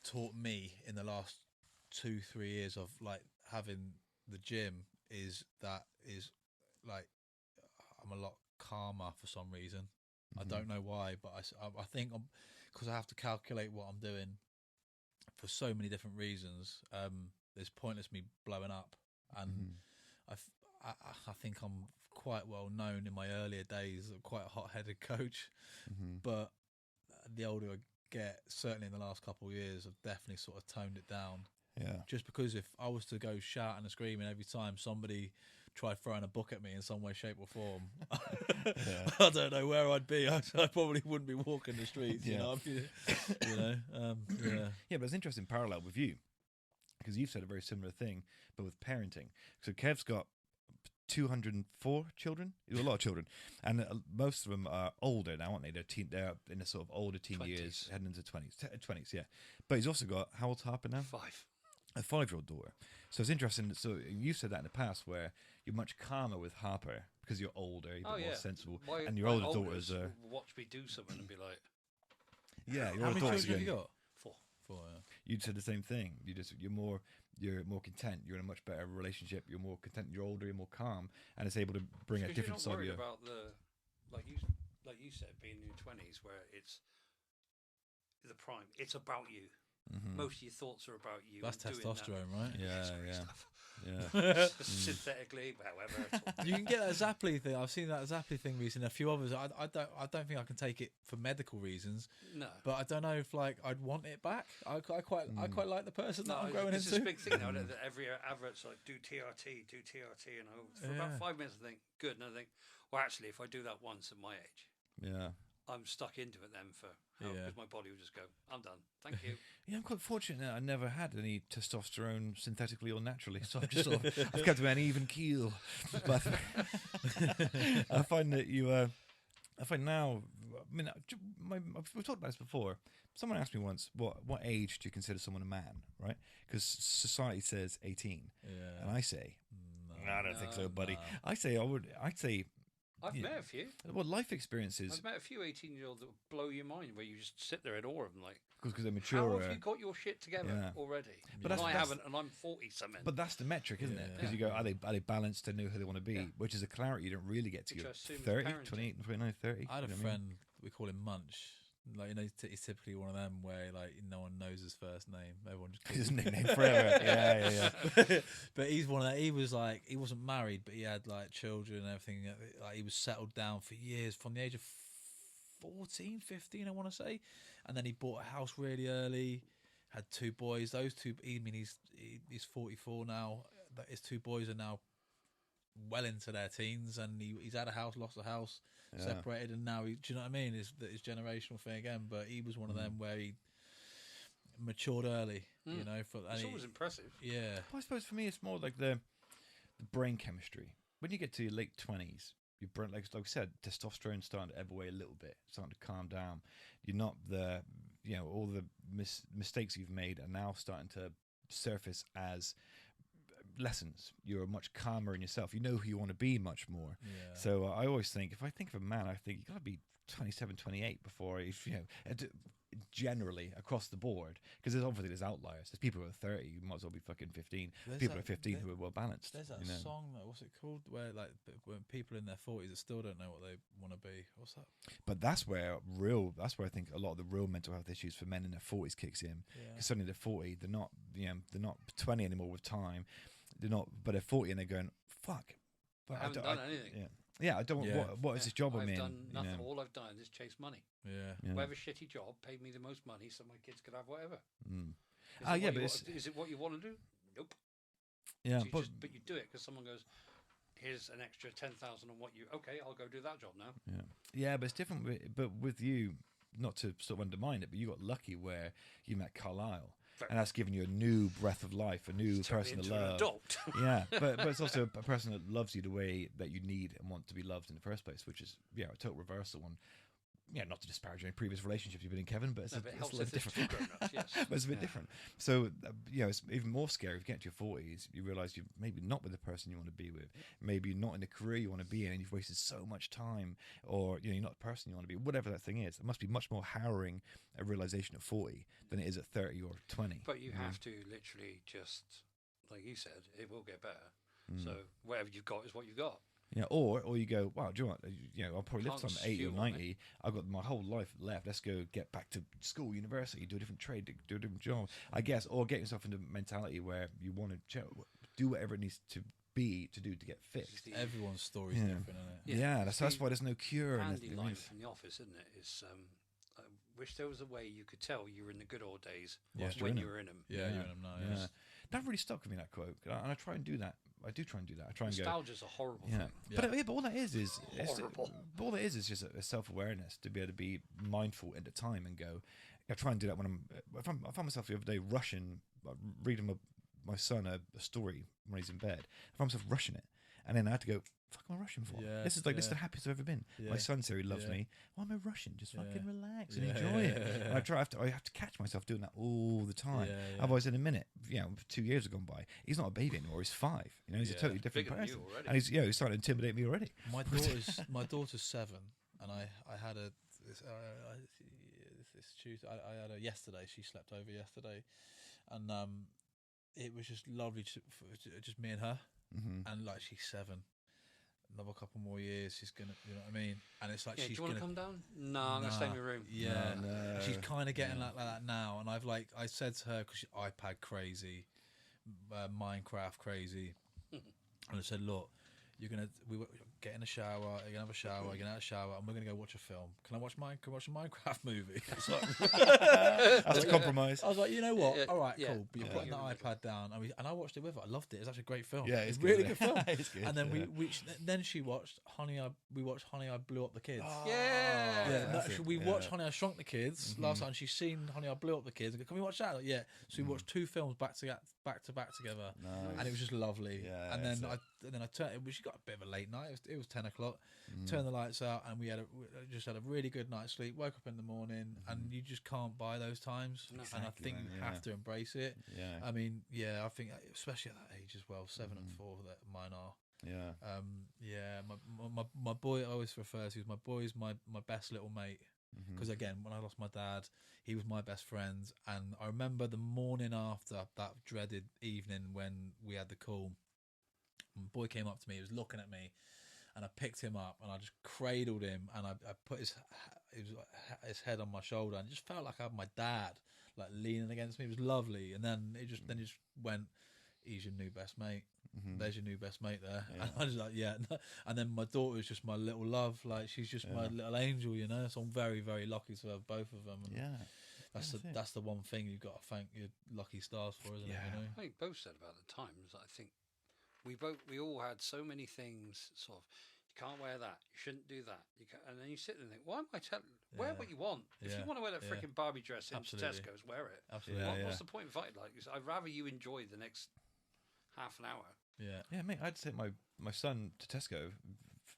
taught me in the last 2-3 years of like having the gym is like I'm a lot calmer for some reason. I don't know why, but I think because I have to calculate what I'm doing for so many different reasons. It's pointless me blowing up, and I think I'm quite well known in my earlier days. I'm quite a hot-headed coach, but the older I get, certainly in the last couple of years, I've definitely sort of toned it down. Yeah. Just because if I was to go shouting and screaming every time somebody tried throwing a book at me in some way, shape or form, I don't know where I'd be. I probably wouldn't be walking the streets, you know. Yeah, but it's an interesting parallel with you, because you've said a very similar thing, but with parenting. So Kev's got 204 children. He's got a lot of children, and most of them are older now, aren't they? They're in the sort of older teen 20s. years, heading into 20s, yeah. But he's also got, how old's Harper now? 5. A 5-year-old daughter. So it's interesting. So you've said that in the past, where you're much calmer with Harper because you're older, you're more sensible, and your older daughters are. Watch me do something and be like, yeah, your How older many daughters children have you again. got? 4. 4. You said the same thing. You're more content. You're in a much better relationship. You're more content. You're older. You're more calm, and it's able to bring a different side of you. You're not worried about like you said, being in your 20s, where it's the prime. It's about you. Most of your thoughts are about you. That's and doing testosterone, that. right? Yeah. Synthetically, however. You can get that Zapply thing. I've seen that Zapply thing recently. A few others. I don't think I can take it for medical reasons. No. But I don't know if like I'd want it back. I quite like the person that I'm growing it's into. this big thing now that every advert's like, do TRT, and for about 5 minutes I think, good, and I think, well, actually, if I do that once at my age, Yeah. I'm stuck into it then because my body will just go, I'm done. Thank you. Yeah, I'm quite fortunate that I never had any testosterone synthetically or naturally, so I've just sort of I've kept to an even keel. But I find that I find now. I mean, we've talked about this before. Someone asked me once, what age do you consider someone a man? Right? Because society says 18, and I say, I don't think so, buddy. No. I'd say. I've met a few. Well, life experiences. I've met a few 18-year-olds that will blow your mind, where you just sit there in awe of them, like, Because they're mature. how have you got your shit together already? But and I that's- haven't, and I'm 40-something. But that's the metric, isn't it? Because you go, are they balanced to know who they want to be? Which is a clarity you don't really get to Which your I assume is 30, parenting. 28, 29, 30. I had a you know what friend, we call him Munch. Like, you know, he's typically one of them where like no one knows his first name. Everyone just calls His him. nickname forever. Yeah. But he's one of that. He was like, he wasn't married, but he had like children and everything. Like, he was settled down for years from the age of 14, 15, I want to say. And then he bought a house really early, had 2 boys. Those two, I mean, he's 44 now. His 2 boys are now well into their teens, and he's had a house, lost a house, separated, and now do you know what I mean? It's generational thing again. But he was one of them where he matured early, you know. It's always impressive. Yeah. Well, I suppose for me, it's more like the brain chemistry. When you get to your late 20s, your brain, like I said, testosterone starting to ebb away a little bit, starting to calm down. You're not all the mistakes you've made are now starting to surface as lessons. You're much calmer in yourself. You know who you want to be much more. Yeah. So I always think, if I think of a man, I think you got to be 27, 28 before, generally across the board, because there's outliers. There's people who are 30 who might as well be fucking 15. People who are 15 who are well balanced. There's that song, what's it called, where like when people in their 40s that still don't know what they want to be. What's that? But that's where I think a lot of the real mental health issues for men in their 40s kicks in. Because suddenly they're 40, they're not 20 anymore with time. They're not, but they're 40 and they're going, fuck. But I haven't done anything. Yeah, I don't. What is this job I'm in? I've done nothing. All I've done is chase money. Yeah. Whatever shitty job paid me the most money, so my kids could have whatever. Is it what you want to do? Nope. Yeah, So but you do it because someone goes, here's an extra 10,000 on what you. Okay, I'll go do that job now. Yeah, but it's different. But with you, not to sort of undermine it, but you got lucky where you met Carlisle. And that's given you a new breath of life, a new person to love. An adult. Yeah, but it's also a person that loves you the way that you need and want to be loved in the first place, which is a total reversal on. Yeah, not to disparage any previous relationships you've been in, Kevin, but it's a little different. Yes. But it's a bit different. So it's even more scary if you get to your 40s. You realise you're maybe not with the person you want to be with. Maybe you're not in the career you want to be in, and you've wasted so much time, or you're not the person you want to be. Whatever that thing is, it must be much more harrowing a realization at 40 than it is at 30 or 20. But you have to literally just, like you said, it will get better. So whatever you've got is what you've got. Yeah, or you go, wow, do you know what? I'll probably live till I'm 80 or steal on 90. I've got my whole life left. Let's go get back to school, university, do a different trade, do a different job, I guess, or get yourself into a mentality where you want to do whatever it needs to be to get fixed. Everyone's story is different, isn't it? Yeah, that's why there's no cure. Handy line from the office, isn't it? Is I wish there was a way you could tell you were in the good old days when you were in them. Yeah, you're in them now. Yeah. That really stuck with me, that quote, and I try and do that. I do try and do that. I try and go. Nostalgia's a horrible thing. But all that is Horrible. all that is just a self-awareness to be able to be mindful at the time and go. I try and do that when I found myself the other day rushing, reading my son a story when he's in bed. I found myself rushing it, and then I had to go. Fuck am I rushing for? This is this is the happiest I've ever been. My son's here, he loves me. Why am I rushing? Just fucking relax and enjoy it. And I have to catch myself doing that all the time. Otherwise, in a minute, 2 years have gone by. He's not a baby anymore. He's 5. He's a totally different Bigger than person. you already. And he's starting to intimidate me already. My daughter's 7, and I had this Tuesday. I had her yesterday. She slept over yesterday, and it was just lovely, just me and her. And like, she's 7. Another couple more years, she's gonna, you know what I mean? And it's like, Yeah, she's do you want to come down? No, I'm gonna stay in my room. Yeah, No. she's kind of getting like that now. And I said to her, because she's iPad crazy, Minecraft crazy, and I said, look, you're gonna get in the shower, you're gonna have a shower, get out of the shower, and we're gonna go watch a film. Can I watch a Minecraft movie? It's like, That's a compromise. I was like, you know what? Yeah, All right, yeah. cool. But you're Yeah. putting the Yeah. iPad down, and I watched it with her. I loved it. It's actually a great film. Yeah, it's it's really good. good film. It's good, And then yeah. then she watched Honey. We watched Honey, I Blew Up the Kids. Yeah. Yeah, no, classic. we Yeah. watched Honey, I Shrunk the Kids last time. She's seen Honey, I Blew Up the Kids. I go, can we watch that? Like, yeah. So we watched 2 films back to back together, Nice. and it was just lovely. Yeah, and then that's I turned. She got a bit of a late night. It was 10 o'clock. Turned the lights out, and we just had a really good night's sleep. Woke up in the morning, and you just can't buy those times. And I Exactly, think man, you yeah. have to embrace it. Yeah. I mean, yeah, I think especially at that age as well, 7 and 4 that mine are. Yeah. Yeah, my boy, I always refer to as my boy's my best little mate. Because again, when I lost my dad, he was my best friend, and I remember the morning after that dreaded evening when we had the call. My boy came up to me, he was looking at me, and I picked him up and I just cradled him, and I put his head on my shoulder, and it just felt like I had my dad like leaning against me. It was lovely, and then it just went, he's your new best mate. There's your new best mate there. Yeah. And I was like, yeah. And then my daughter is just my little love. Like, she's just my little angel, you know. So I'm very, very lucky to have both of them. And Yeah. that's the one thing you've got to thank your lucky stars for, isn't it? You know. I think both said about the times. I think we all had so many things. Sort of, you can't wear that. You shouldn't do that. And then you sit there and think, why am I telling? Wear what you want. If you want to wear that freaking Barbie dress into Absolutely. Tesco's, wear it. Absolutely. What's the point in fighting? Like, I'd rather you enjoy the next half an hour. Yeah. Yeah, mate, I'd take my son to Tesco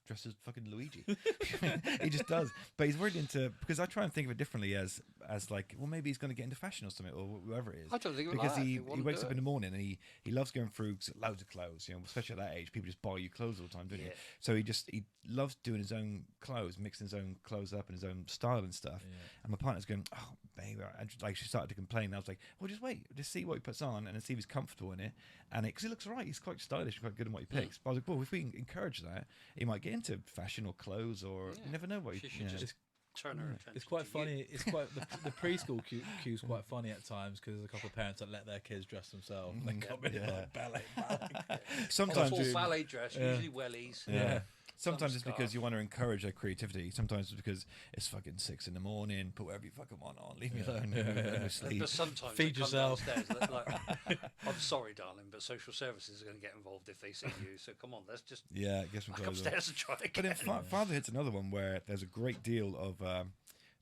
dressed as fucking Luigi. He just does. But he's really into, because I try and think of it differently as like, well, maybe he's going to get into fashion or something, or whatever it is. I don't think it would because like that. he He wouldn't wakes do up it. in the morning and he loves going through loads of clothes, you know, especially at that age. People just buy you clothes all the time, don't you? Yeah. So he loves doing his own clothes, mixing his own clothes up and his own style and stuff. Yeah. And my partner's going, oh, baby, and like she started to complain. I was like, well, just wait, just see what he puts on and see if he's comfortable in it. And because he looks all right, he's quite stylish and quite good in what he picks. But I was like, well, if we can encourage that, he might get into fashion or clothes, or you never know what She should just turn her attention. It's quite to funny. you. It's quite the preschool queue's quite funny at times, because there's a couple of parents that let their kids dress themselves. And they come in like ballet. Sometimes Full you- ballet dress, usually wellies. Yeah. Sometimes it's scarf. because you want to encourage their creativity. Sometimes it's because it's fucking 6 a.m. Put whatever you fucking want on. Leave me alone. Let me sleep. But sometimes Feed they come yourself. downstairs, like, I'm sorry, darling, but social services are going to get involved if they see you. So come on, let's just Yeah, I guess we back got upstairs and try again. But in fatherhood's another one where there's a great deal of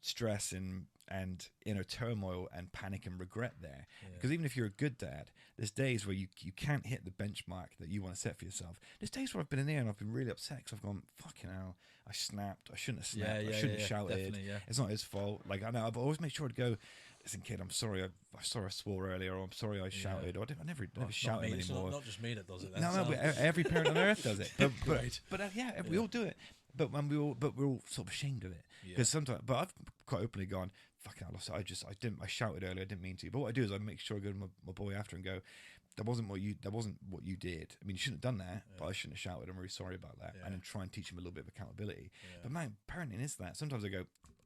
stress and inner turmoil and panic and regret there. Because even if you're a good dad, there's days where you can't hit the benchmark that you want to set for yourself. There's days where I've been in there and I've been really upset because I've gone, fucking hell, I snapped. I shouldn't have snapped. I shouldn't have shouted. Definitely, yeah. It's not his fault. Like, I know, I've always made sure to go, listen, kid, I'm sorry. I swore earlier, or I'm sorry I shouted. Or I never shout at him It's anymore. not just me that does it. Then. No, but every parent on earth does it. But we all do it. But we're all sort of ashamed of it, because sometimes. But I've quite openly gone, fucking, I lost it. I shouted earlier. I didn't mean to. But what I do is I make sure I go to my boy after and go, that wasn't what you did. I mean, you shouldn't have done that, but I shouldn't have shouted. I'm really sorry about that. And then try and teach him a little bit of accountability. But man, parenting is that. Sometimes I go,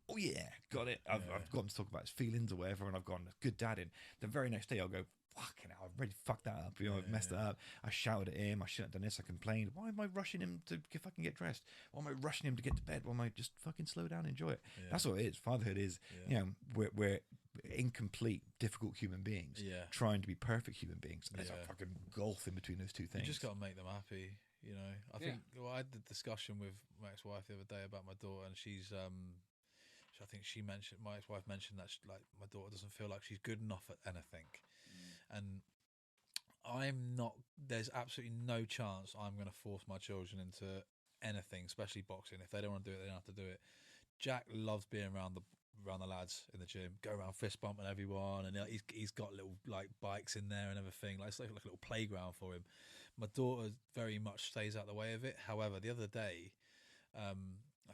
oh yeah, got it. I've got him to talk about his feelings or whatever, and I've gone, good dadding. The very next day I'll go, fucking hell, I've really fucked that up. You know, I've messed it up. I shouted at him. I shouldn't have done this. I complained. Why am I rushing him to fucking get dressed? Why am I rushing him to get to bed? Why am I just fucking slow down and enjoy it? That's what it is. Fatherhood is, you know, we're incomplete, difficult human beings trying to be perfect human beings. And there's a fucking gulf in between those two things. You just got to make them happy, you know. I think I had the discussion with my ex-wife the other day about my daughter, and she's I think my ex-wife mentioned that like my daughter doesn't feel like she's good enough at anything, and I'm not. There's absolutely no chance I'm going to force my children into anything, especially boxing. If they don't want to do it, they don't have to do it. Jack loves being around the lads in the gym, go around fist bumping everyone, and he's got little like bikes in there and everything. Like it's like a little playground for him. My daughter very much stays out the way of it. However, the other day, I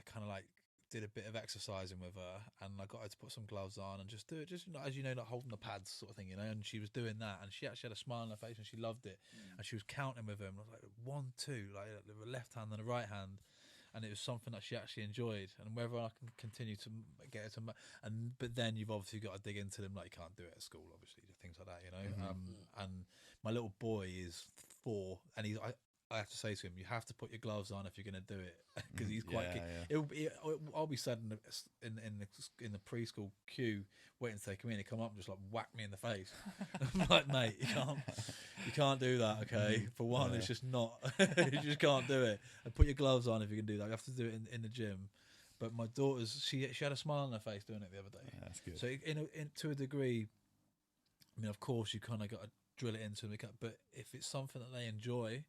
kind of like did a bit of exercising with her, and I got her to put some gloves on and just do it, just as you know, like holding the pads sort of thing, you know. And she was doing that, and she actually had a smile on her face, and she loved it. And she was counting with him, like 1, 2, like the left hand and the right hand. And it was something that she actually enjoyed, and whether I can continue to get her to, but then you've obviously got to dig into them, like you can't do it at school, obviously, things like that, you know. And my little boy is 4, and I I have to say to him, you have to put your gloves on if you're going to do it, because he's quite. I'll be sat in the preschool queue waiting to take him in. He come up and just like whack me in the face. I'm like, mate, you can't do that. Okay, for one, it's just not. You just can't do it. And put your gloves on if you can do that. You have to do it in the gym. But my daughter's, she had a smile on her face doing it the other day. Yeah, that's good. So to a degree, I mean, of course, you kind of got to drill it into them. But if it's something that they enjoy,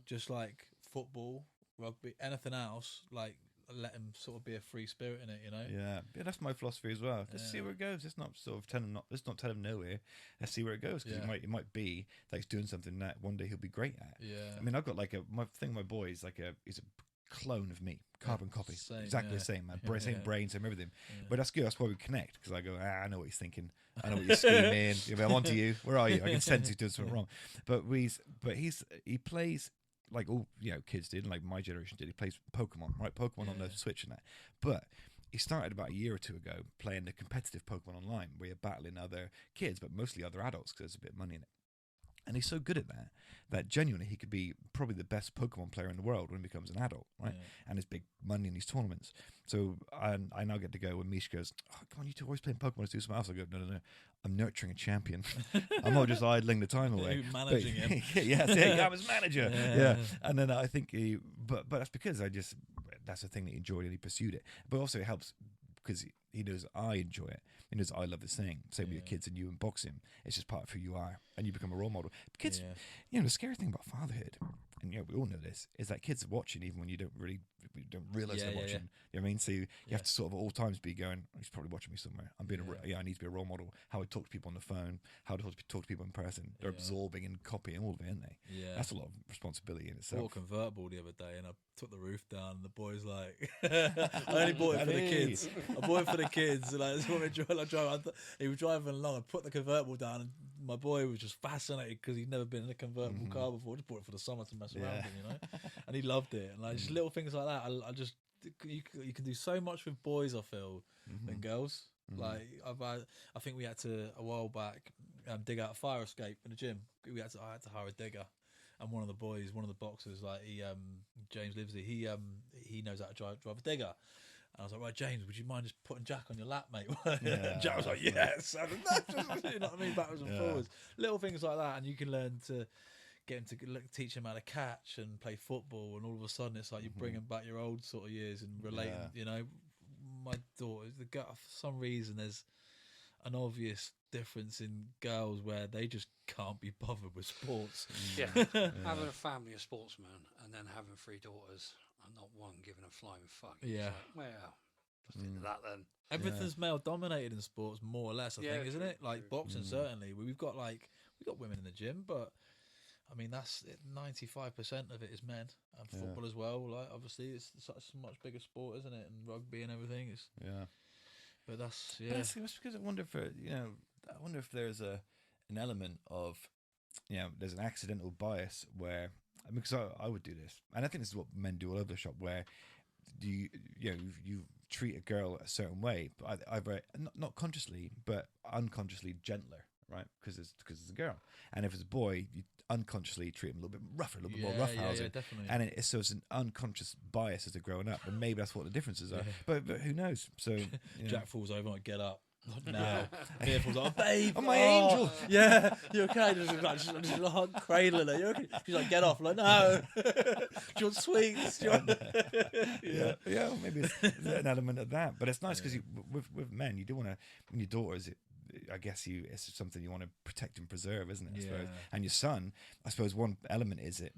just like football, rugby, anything else, like let them sort of be a free spirit in it, you know? Yeah, that's my philosophy as well. Let's see where it goes. It's not sort of let's not tell him no here. Let's see where it goes, because it might be that he's doing something that one day he'll be great at. Yeah. I mean, I've got like my thing. My boy is he's a clone of me, carbon copy, exactly the same, man. Same brain, same everything. But that's good. That's why we connect, because I go, I know what he's thinking. I know what you're scheming. I'm onto you. Where are you? I can sense he's doing something wrong. But he plays like all kids did, like my generation did. He plays Pokemon, right? Pokemon on the Switch and that. But he started about a year or two ago playing the competitive Pokemon online, where you're battling other kids, but mostly other adults, because there's a bit of money in it. And he's so good at that genuinely he could be probably the best Pokemon player in the world when he becomes an adult, right? And there's big money in these tournaments. So I now get to go when Mish goes, come on, you two are always playing Pokemon, let's do something else. I go, no. I'm nurturing a champion. I'm not just idling the time away. You're managing him. I'm his manager. Yeah. And then I think but that's because that's the thing that he enjoyed and he pursued it. But also it helps because he knows I enjoy it. He knows I love this thing. Same with your kids and you in boxing. It's just part of who you are, and you become a role model. Kids, the scary thing about fatherhood, and we all know this, is that kids are watching even when you don't realize they're watching. You know what I mean? So you have to sort of at all times be going, he's probably watching me somewhere. I need to be a role model. How I talk to people on the phone, how to talk to people in person. They're absorbing and copying all of it, aren't they? Yeah. That's a lot of responsibility in itself. I bought a convertible the other day and I took the roof down and the boys like I only bought it for the kids. I bought it for the kids, and that's what we drove. He was driving along. I put the convertible down, and my boy was just fascinated because he'd never been in a convertible car before. I just bought it for the summer to mess around with, and he loved it. And like just little things like that. You can do so much with boys, I feel, than girls. Like I think we had to a while back dig out a fire escape in the gym. I had to hire a digger. And one of the boys, one of the boxers, like James Livesey, he knows how to drive a digger. And I was like, right, James, would you mind just putting Jack on your lap, mate? Jack was like, yes. You know what I mean? Backwards and forwards. Little things like that, and you can learn to get him to teach him how to catch and play football, and all of a sudden it's like you're bringing back your old sort of years and relating, my daughter, for some reason there's an obvious difference in girls where they just can't be bothered with sports. Having a family of sportsmen and then having 3 daughters and not one giving a flying fuck. It's like, well, just into that then. Everything's male dominated in sports, more or less, I think, isn't it? Like boxing, certainly. We've got women in the gym, but I mean that's 95% of it is men, and football as well. Like obviously, it's such a much bigger sport, isn't it? And rugby and everything. But that's But it's because I wonder if there's an element of there's an accidental bias where because I would do this, and I think this is what men do all over the shop, where you treat a girl a certain way, but either not consciously but unconsciously gentler, right? Because it's a girl, and if it's a boy, you unconsciously treat him a little bit rougher, a little bit more roughhousing. Definitely. And so it's an unconscious bias as they're growing up, and maybe that's what the differences are. But who knows? So Jack falls over and get up. Now, Mia falls like, babe, my angel. Yeah, you okay? Just like cradling her. You okay? She's like, get off. I'm like, no. Do you want sweets? Maybe it's an element of that. But it's nice because with men, you do want to, when your daughters, I guess it's something you want to protect and preserve, isn't it? I suppose. And your son, I suppose one element is it.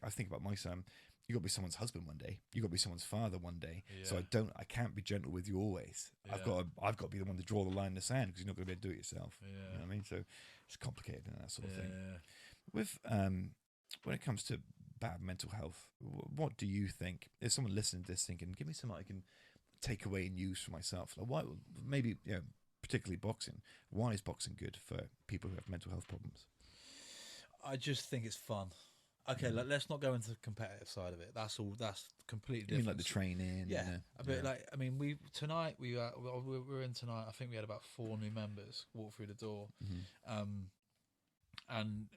I think about my son. You got to be someone's husband one day. You got to be someone's father one day. So I can't be gentle with you always. I've got to be the one to draw the line in the sand because you're not going to be able to do it yourself. You know what I mean? So it's complicated and that sort of thing. With when it comes to bad mental health, what do you think? Is someone listening to this thinking, give me something I can take away and use for myself? Like why? Maybe particularly boxing. Why is boxing good for people who have mental health problems? I just think it's fun. Okay, let's not go into the competitive side of it. That's completely different. You mean like the training? Tonight we were in tonight. I think we had about 4 new members walk through the door, and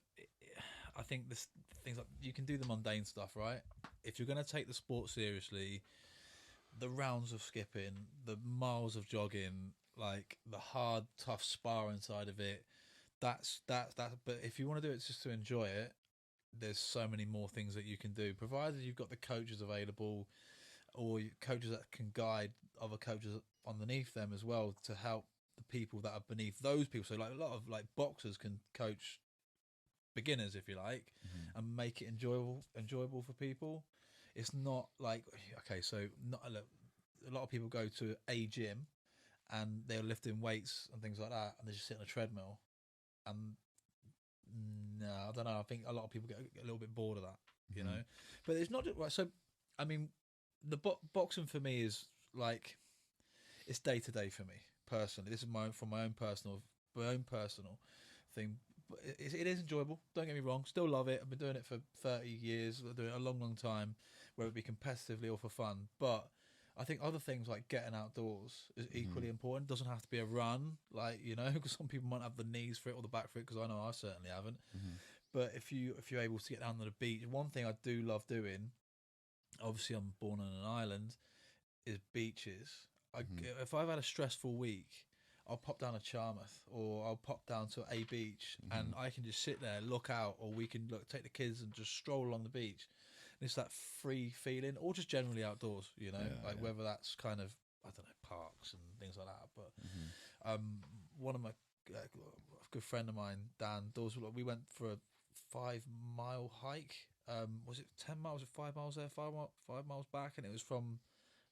I think this things like you can do the mundane stuff, right? If you're going to take the sport seriously, the rounds of skipping, the miles of jogging, like the hard, tough sparring side of it, that's. But if you want to do it just to enjoy it, there's so many more things that you can do, provided you've got the coaches available, or coaches that can guide other coaches underneath them as well to help the people that are beneath those people. So like a lot of like boxers can coach beginners, if you like, and make it enjoyable for people. It's not like, okay, so not a lot of people go to a gym and they're lifting weights and things like that, and they just sit on a treadmill. And no, I don't know. I think a lot of people get a little bit bored of that, you know. But it's not right. So, I mean, the boxing for me is like, it's day to day for me personally. This is my own personal thing. But it is enjoyable. Don't get me wrong. Still love it. I've been doing it for 30 years. I've been doing it a long time, whether it be competitively or for fun. But I think other things like getting outdoors is equally important. Doesn't have to be a run, like, you know, because some people might have the knees for it or the back for it, because I know I certainly haven't. But if you're able to get down to the beach, one thing I do love doing, obviously I'm born on an island, is beaches. If I've had a stressful week, I'll pop down to Charmouth, or I'll pop down to a beach, and I can just sit there, look out, or we can take the kids and just stroll along the beach. And it's that free feeling, or just generally outdoors, you know, whether that's kind of, I don't know, parks and things like that. But one of my a good friend of mine, Dan Dawes, we went for a 5-mile hike. Was it 10 miles or 5 miles there, 5 miles back, and it was from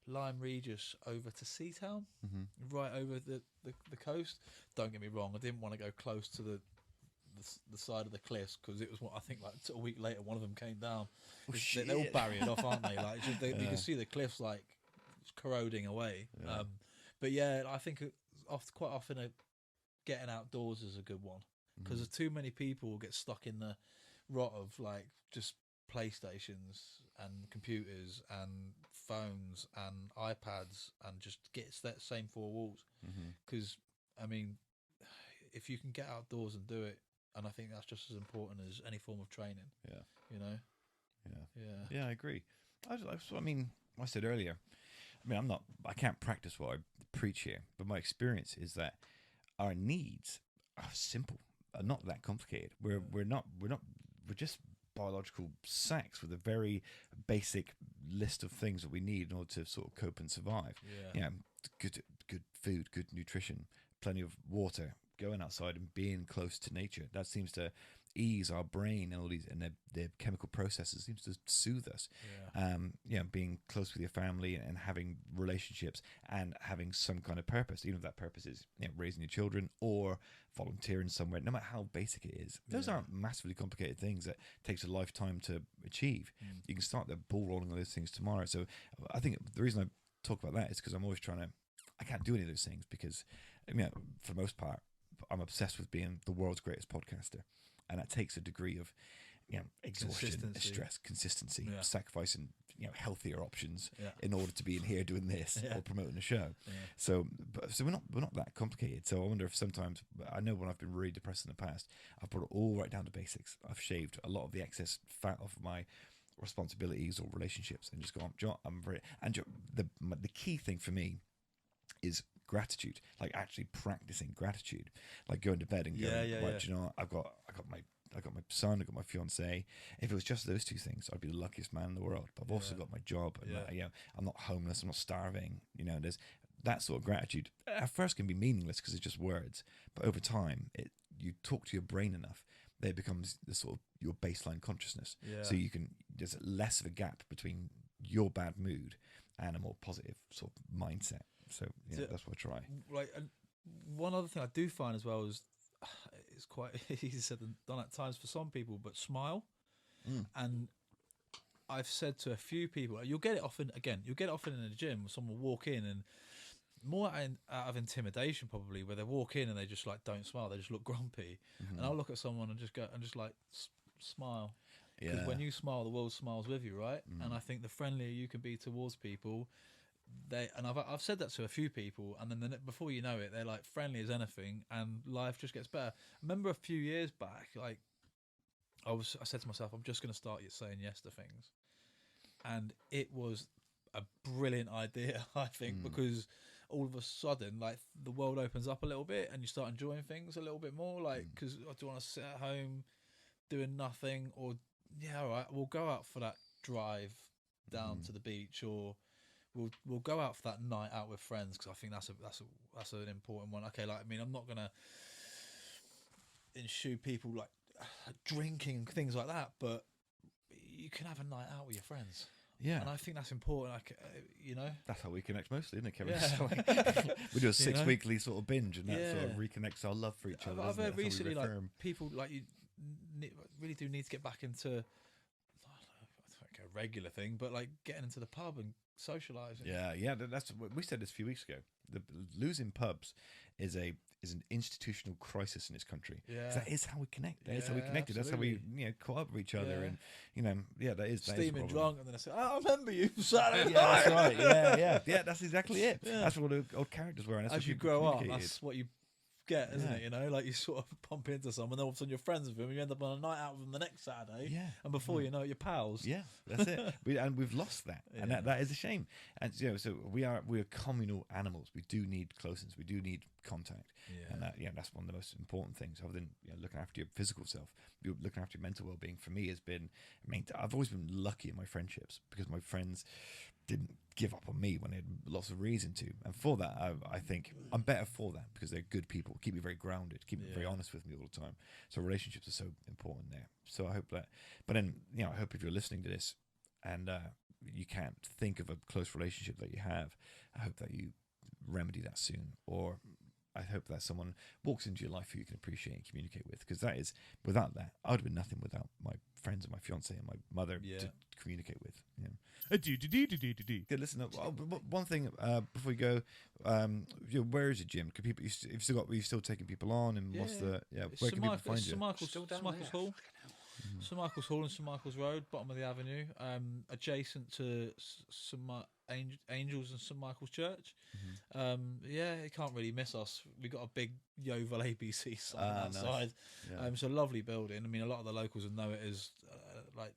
Lyme Regis over to Seatown, right over the coast. Don't get me wrong, I didn't want to go close to the side of the cliffs, because it was what I think like a week later one of them came down. They're all barriered off, aren't they? Like you can see the cliffs like corroding away. But yeah, I think quite often getting outdoors is a good one, because there's too many people who get stuck in the rot of like just PlayStations and computers and phones and iPads, and just get that same four walls. Because I mean, if you can get outdoors and do it, and I think that's just as important as any form of training. You know. Yeah, I agree. I mean, I said earlier, I mean, I can't practice what I preach here, but my experience is that our needs are simple, are not that complicated. We're just biological sacks with a very basic list of things that we need in order to sort of cope and survive. Good food, good nutrition, plenty of water, going outside and being close to nature. That seems to ease our brain and all these, and their chemical processes seems to soothe us. Being close with your family and having relationships and having some kind of purpose, even if that purpose is raising your children or volunteering somewhere, no matter how basic it is. Those aren't massively complicated things that takes a lifetime to achieve. You can start the ball rolling on those things tomorrow. So I think the reason I talk about that is because I'm always I can't do any of those things, because for the most part I'm obsessed with being the world's greatest podcaster, and that takes a degree of exhaustion, stress, consistency, sacrificing healthier options in order to be in here doing this or promoting the show. So we're not that complicated. So I wonder if sometimes, I know when I've been really depressed in the past, I've brought it all right down to basics. I've shaved a lot of the excess fat off of my responsibilities or relationships and just gone, the key thing for me is gratitude, like actually practicing gratitude, like going to bed and going, do you know what? I got my son, I got my fiance. If it was just those two things, I'd be the luckiest man in the world. But I've also got my job, and I'm not homeless, I'm not starving. There's that sort of gratitude. At first, can be meaningless because it's just words, but over time, you talk to your brain enough, that it becomes the sort of your baseline consciousness. So there's less of a gap between your bad mood and a more positive sort of mindset. So that's what I try. Right, and one other thing I do find as well is it's quite easy said than done at times for some people, but smile. And I've said to a few people, you'll get it often in a gym, where someone will walk in, and more out of intimidation probably, where they walk in and they just like don't smile, they just look grumpy. And I'll look at someone and just go and just like smile, because when you smile, the world smiles with you, right? And I think the friendlier you can be towards people, I've said that to a few people, and then before you know it, they're like friendly as anything, and life just gets better. I remember a few years back, like I said to myself, I'm just going to start saying yes to things, and it was a brilliant idea, I think, because all of a sudden, like, the world opens up a little bit, and you start enjoying things a little bit more. Like, because I do want to sit at home doing nothing, or all right, we'll go out for that drive down to the beach, or we'll go out for that night out with friends, because I think that's an important one. Okay, like, I mean, I'm not gonna ensue people like drinking and things like that, but you can have a night out with your friends. Yeah, and I think that's important. Like, that's how we connect mostly, isn't it, Kevin? Yeah. So, like, we do a 6-weekly sort of binge, and that sort of reconnects our love for each other. I've heard recently, like, reaffirm. people like you really do need to get back into, I don't know, a regular thing, but like getting into the pub and socialising. Yeah, that's we said this a few weeks ago. Losing pubs is an institutional crisis in this country. Yeah, that is how we connect. That is how we connected. Absolutely. That's how we caught up with each other, and that is steaming drunk, and then I say, I remember you Saturday night. That's right. Yeah, that's exactly it. Yeah. That's what all the old characters were. And that's as what you people grow up, communicated. that's what you get, isn't it? Like, you sort of bump into someone, then all of a sudden you're friends with them, and you end up on a night out with them the next Saturday. Yeah, and before you know it, you're pals. Yeah, that's it. We've lost that, and that is a shame. And so we are communal animals. We do need closeness. We do need contact. And that's one of the most important things. Other than looking after your physical self, looking after your mental well-being for me has been. I mean, I've always been lucky in my friendships because my friends didn't give up on me when they had lots of reason to, and for that I think I'm better for that, because they're good people, keep me very grounded, keep me very honest with me all the time. So relationships are so important there. So I hope that, but then I hope if you're listening to this and you can't think of a close relationship that you have, I hope that you remedy that soon, or I hope that someone walks into your life who you can appreciate and communicate with, because that is, without that, I would have been nothing without my friends and my fiance and my mother to communicate with. Good. Listen, one thing before we go, where is your gym? Could people? You've still taking people on, and what's the where can people find you? St Michael's Hall. St Michael's Hall and St Michael's Road, bottom of the avenue, adjacent to Angels and St Michael's Church. You can't really miss us. We got a big Yeovil ABC sign outside. Nice. It's a lovely building. I mean, a lot of the locals would know it as like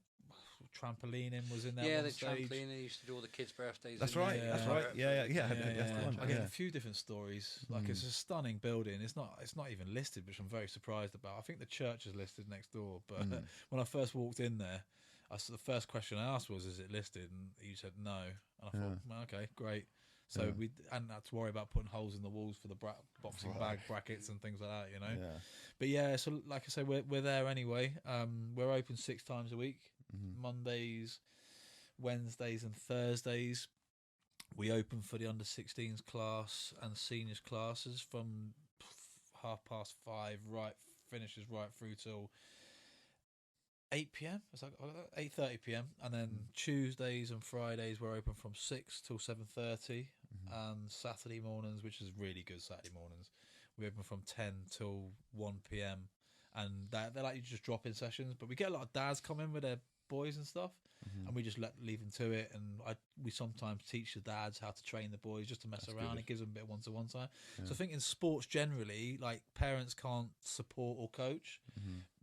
trampolining was in there. Yeah, on the stage. trampoline. They used to do all the kids' birthdays. That's in right. there. That's right. Yeah. That's the one. I get a few different stories. Like, it's a stunning building. It's not even listed, which I'm very surprised about. I think the church is listed next door, but when I first walked in there, the first question I asked was, "Is it listed?" And he said no. And I thought, well, okay, great. So we hadn't had to worry about putting holes in the walls for the boxing bag brackets and things like that, But so like I say, we're there anyway. We're open 6 times a week, Mondays, Wednesdays and Thursdays. We open for the under-16s class and seniors classes from 5:30, finishes right through till 8 p.m. It's like 8:30 p.m. And then Tuesdays and Fridays we're open from 6 till 7:30, and Saturday mornings, which is really good Saturday mornings, we open from 10 till 1 p.m. And they're like just drop-in sessions, but we get a lot of dads come in with their boys and stuff, and we just leave them to it. And we sometimes teach the dads how to train the boys just to mess around. Good. It gives them a bit of one-to-one time. So I think in sports generally, like, parents can't support or coach.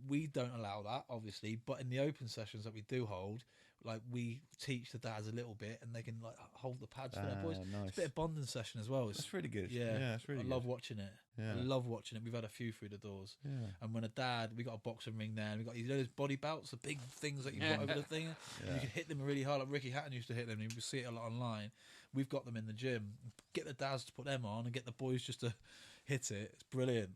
We don't allow that, obviously, but in the open sessions that we do hold, like, we teach the dads a little bit, and they can like hold the pads for their boys. Nice. It's a bit of bonding session as well. That's really good. Yeah, it's really I good. love watching it. Yeah. I love watching it. We've had a few through the doors. Yeah. And when we got a boxing ring there, and we got those body belts, the big things that you put over the thing, and you can hit them really hard. Like Ricky Hatton used to hit them, and you see it a lot online. We've got them in the gym. Get the dads to put them on, and get the boys just to hit it. It's brilliant.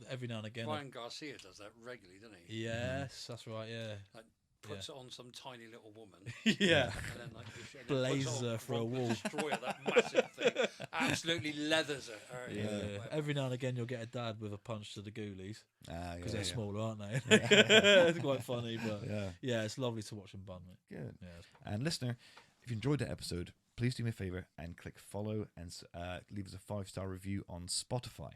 Every now and again. Ryan Garcia does that regularly, doesn't he? Yes, that's right. Yeah. Like, puts it on some tiny little woman. Yeah. And then, like, blazes her for a wall. Destroyer, that massive thing. Absolutely leathers her. Every now and again, you'll get a dad with a punch to the ghoulies. Because they're smaller, aren't they? It's quite funny, but it's lovely to watch them bun. Good. Yeah, and listener, if you enjoyed that episode, please do me a favor and click follow and leave us a 5-star review on Spotify.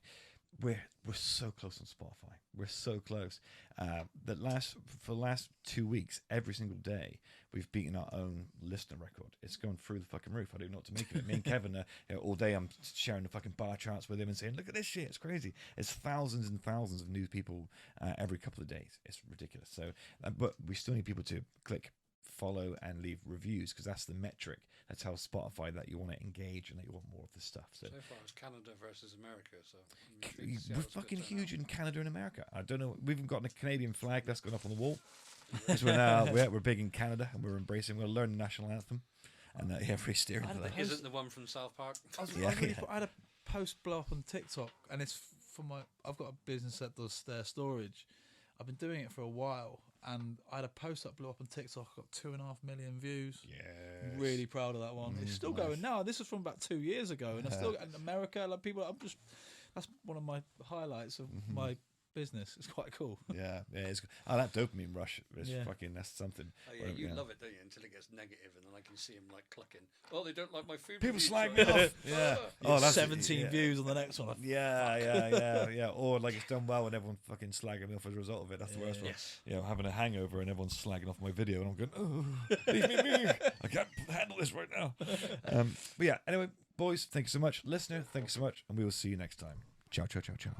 we're so close on Spotify. We're so close. For the last 2 weeks, every single day, we've beaten our own listener record. It's going through the fucking roof. I don't know what to make of it. Me and Kevin, all day I'm sharing the fucking bar charts with him and saying, look at this shit, it's crazy. It's thousands and thousands of new people every couple of days. It's ridiculous. So, but we still need people to click follow and leave reviews, because that's the metric that tells Spotify that you want to engage and that you want more of this stuff. So far it's Canada versus America, so we're fucking huge in Canada and America. I don't know, we haven't got a Canadian flag that's going up on the wall. We're big in Canada, and we're embracing, we'll learn the national anthem, and we're steering for that. Isn't the one from South Park? I had a post blow up on TikTok, and it's for I've got a business that does stair storage. I've been doing it for a while, and I had a post that blew up on TikTok, got 2.5 million views. Yeah, really proud of that one. It's still going now. This is from about 2 years ago, and I still in America. Like people, that's one of my highlights of my business. It's quite cool. Yeah, it's that dopamine rush is fucking, that's something. Oh yeah, you love it, don't you? Until it gets negative, and then I can see him like clucking. Oh, they don't like my food. People reviews, slag me off. Yeah. Oh, that's 17 views on the next one. Yeah. Or like it's done well and everyone fucking slagging me off as a result of it. That's the worst one. You know, having a hangover and everyone's slagging off my video, and I'm going, oh, leave me. I can't handle this right now. But yeah, anyway, boys, thank you so much. Listener, thank you so much, and we will see you next time. Ciao, ciao, ciao, ciao.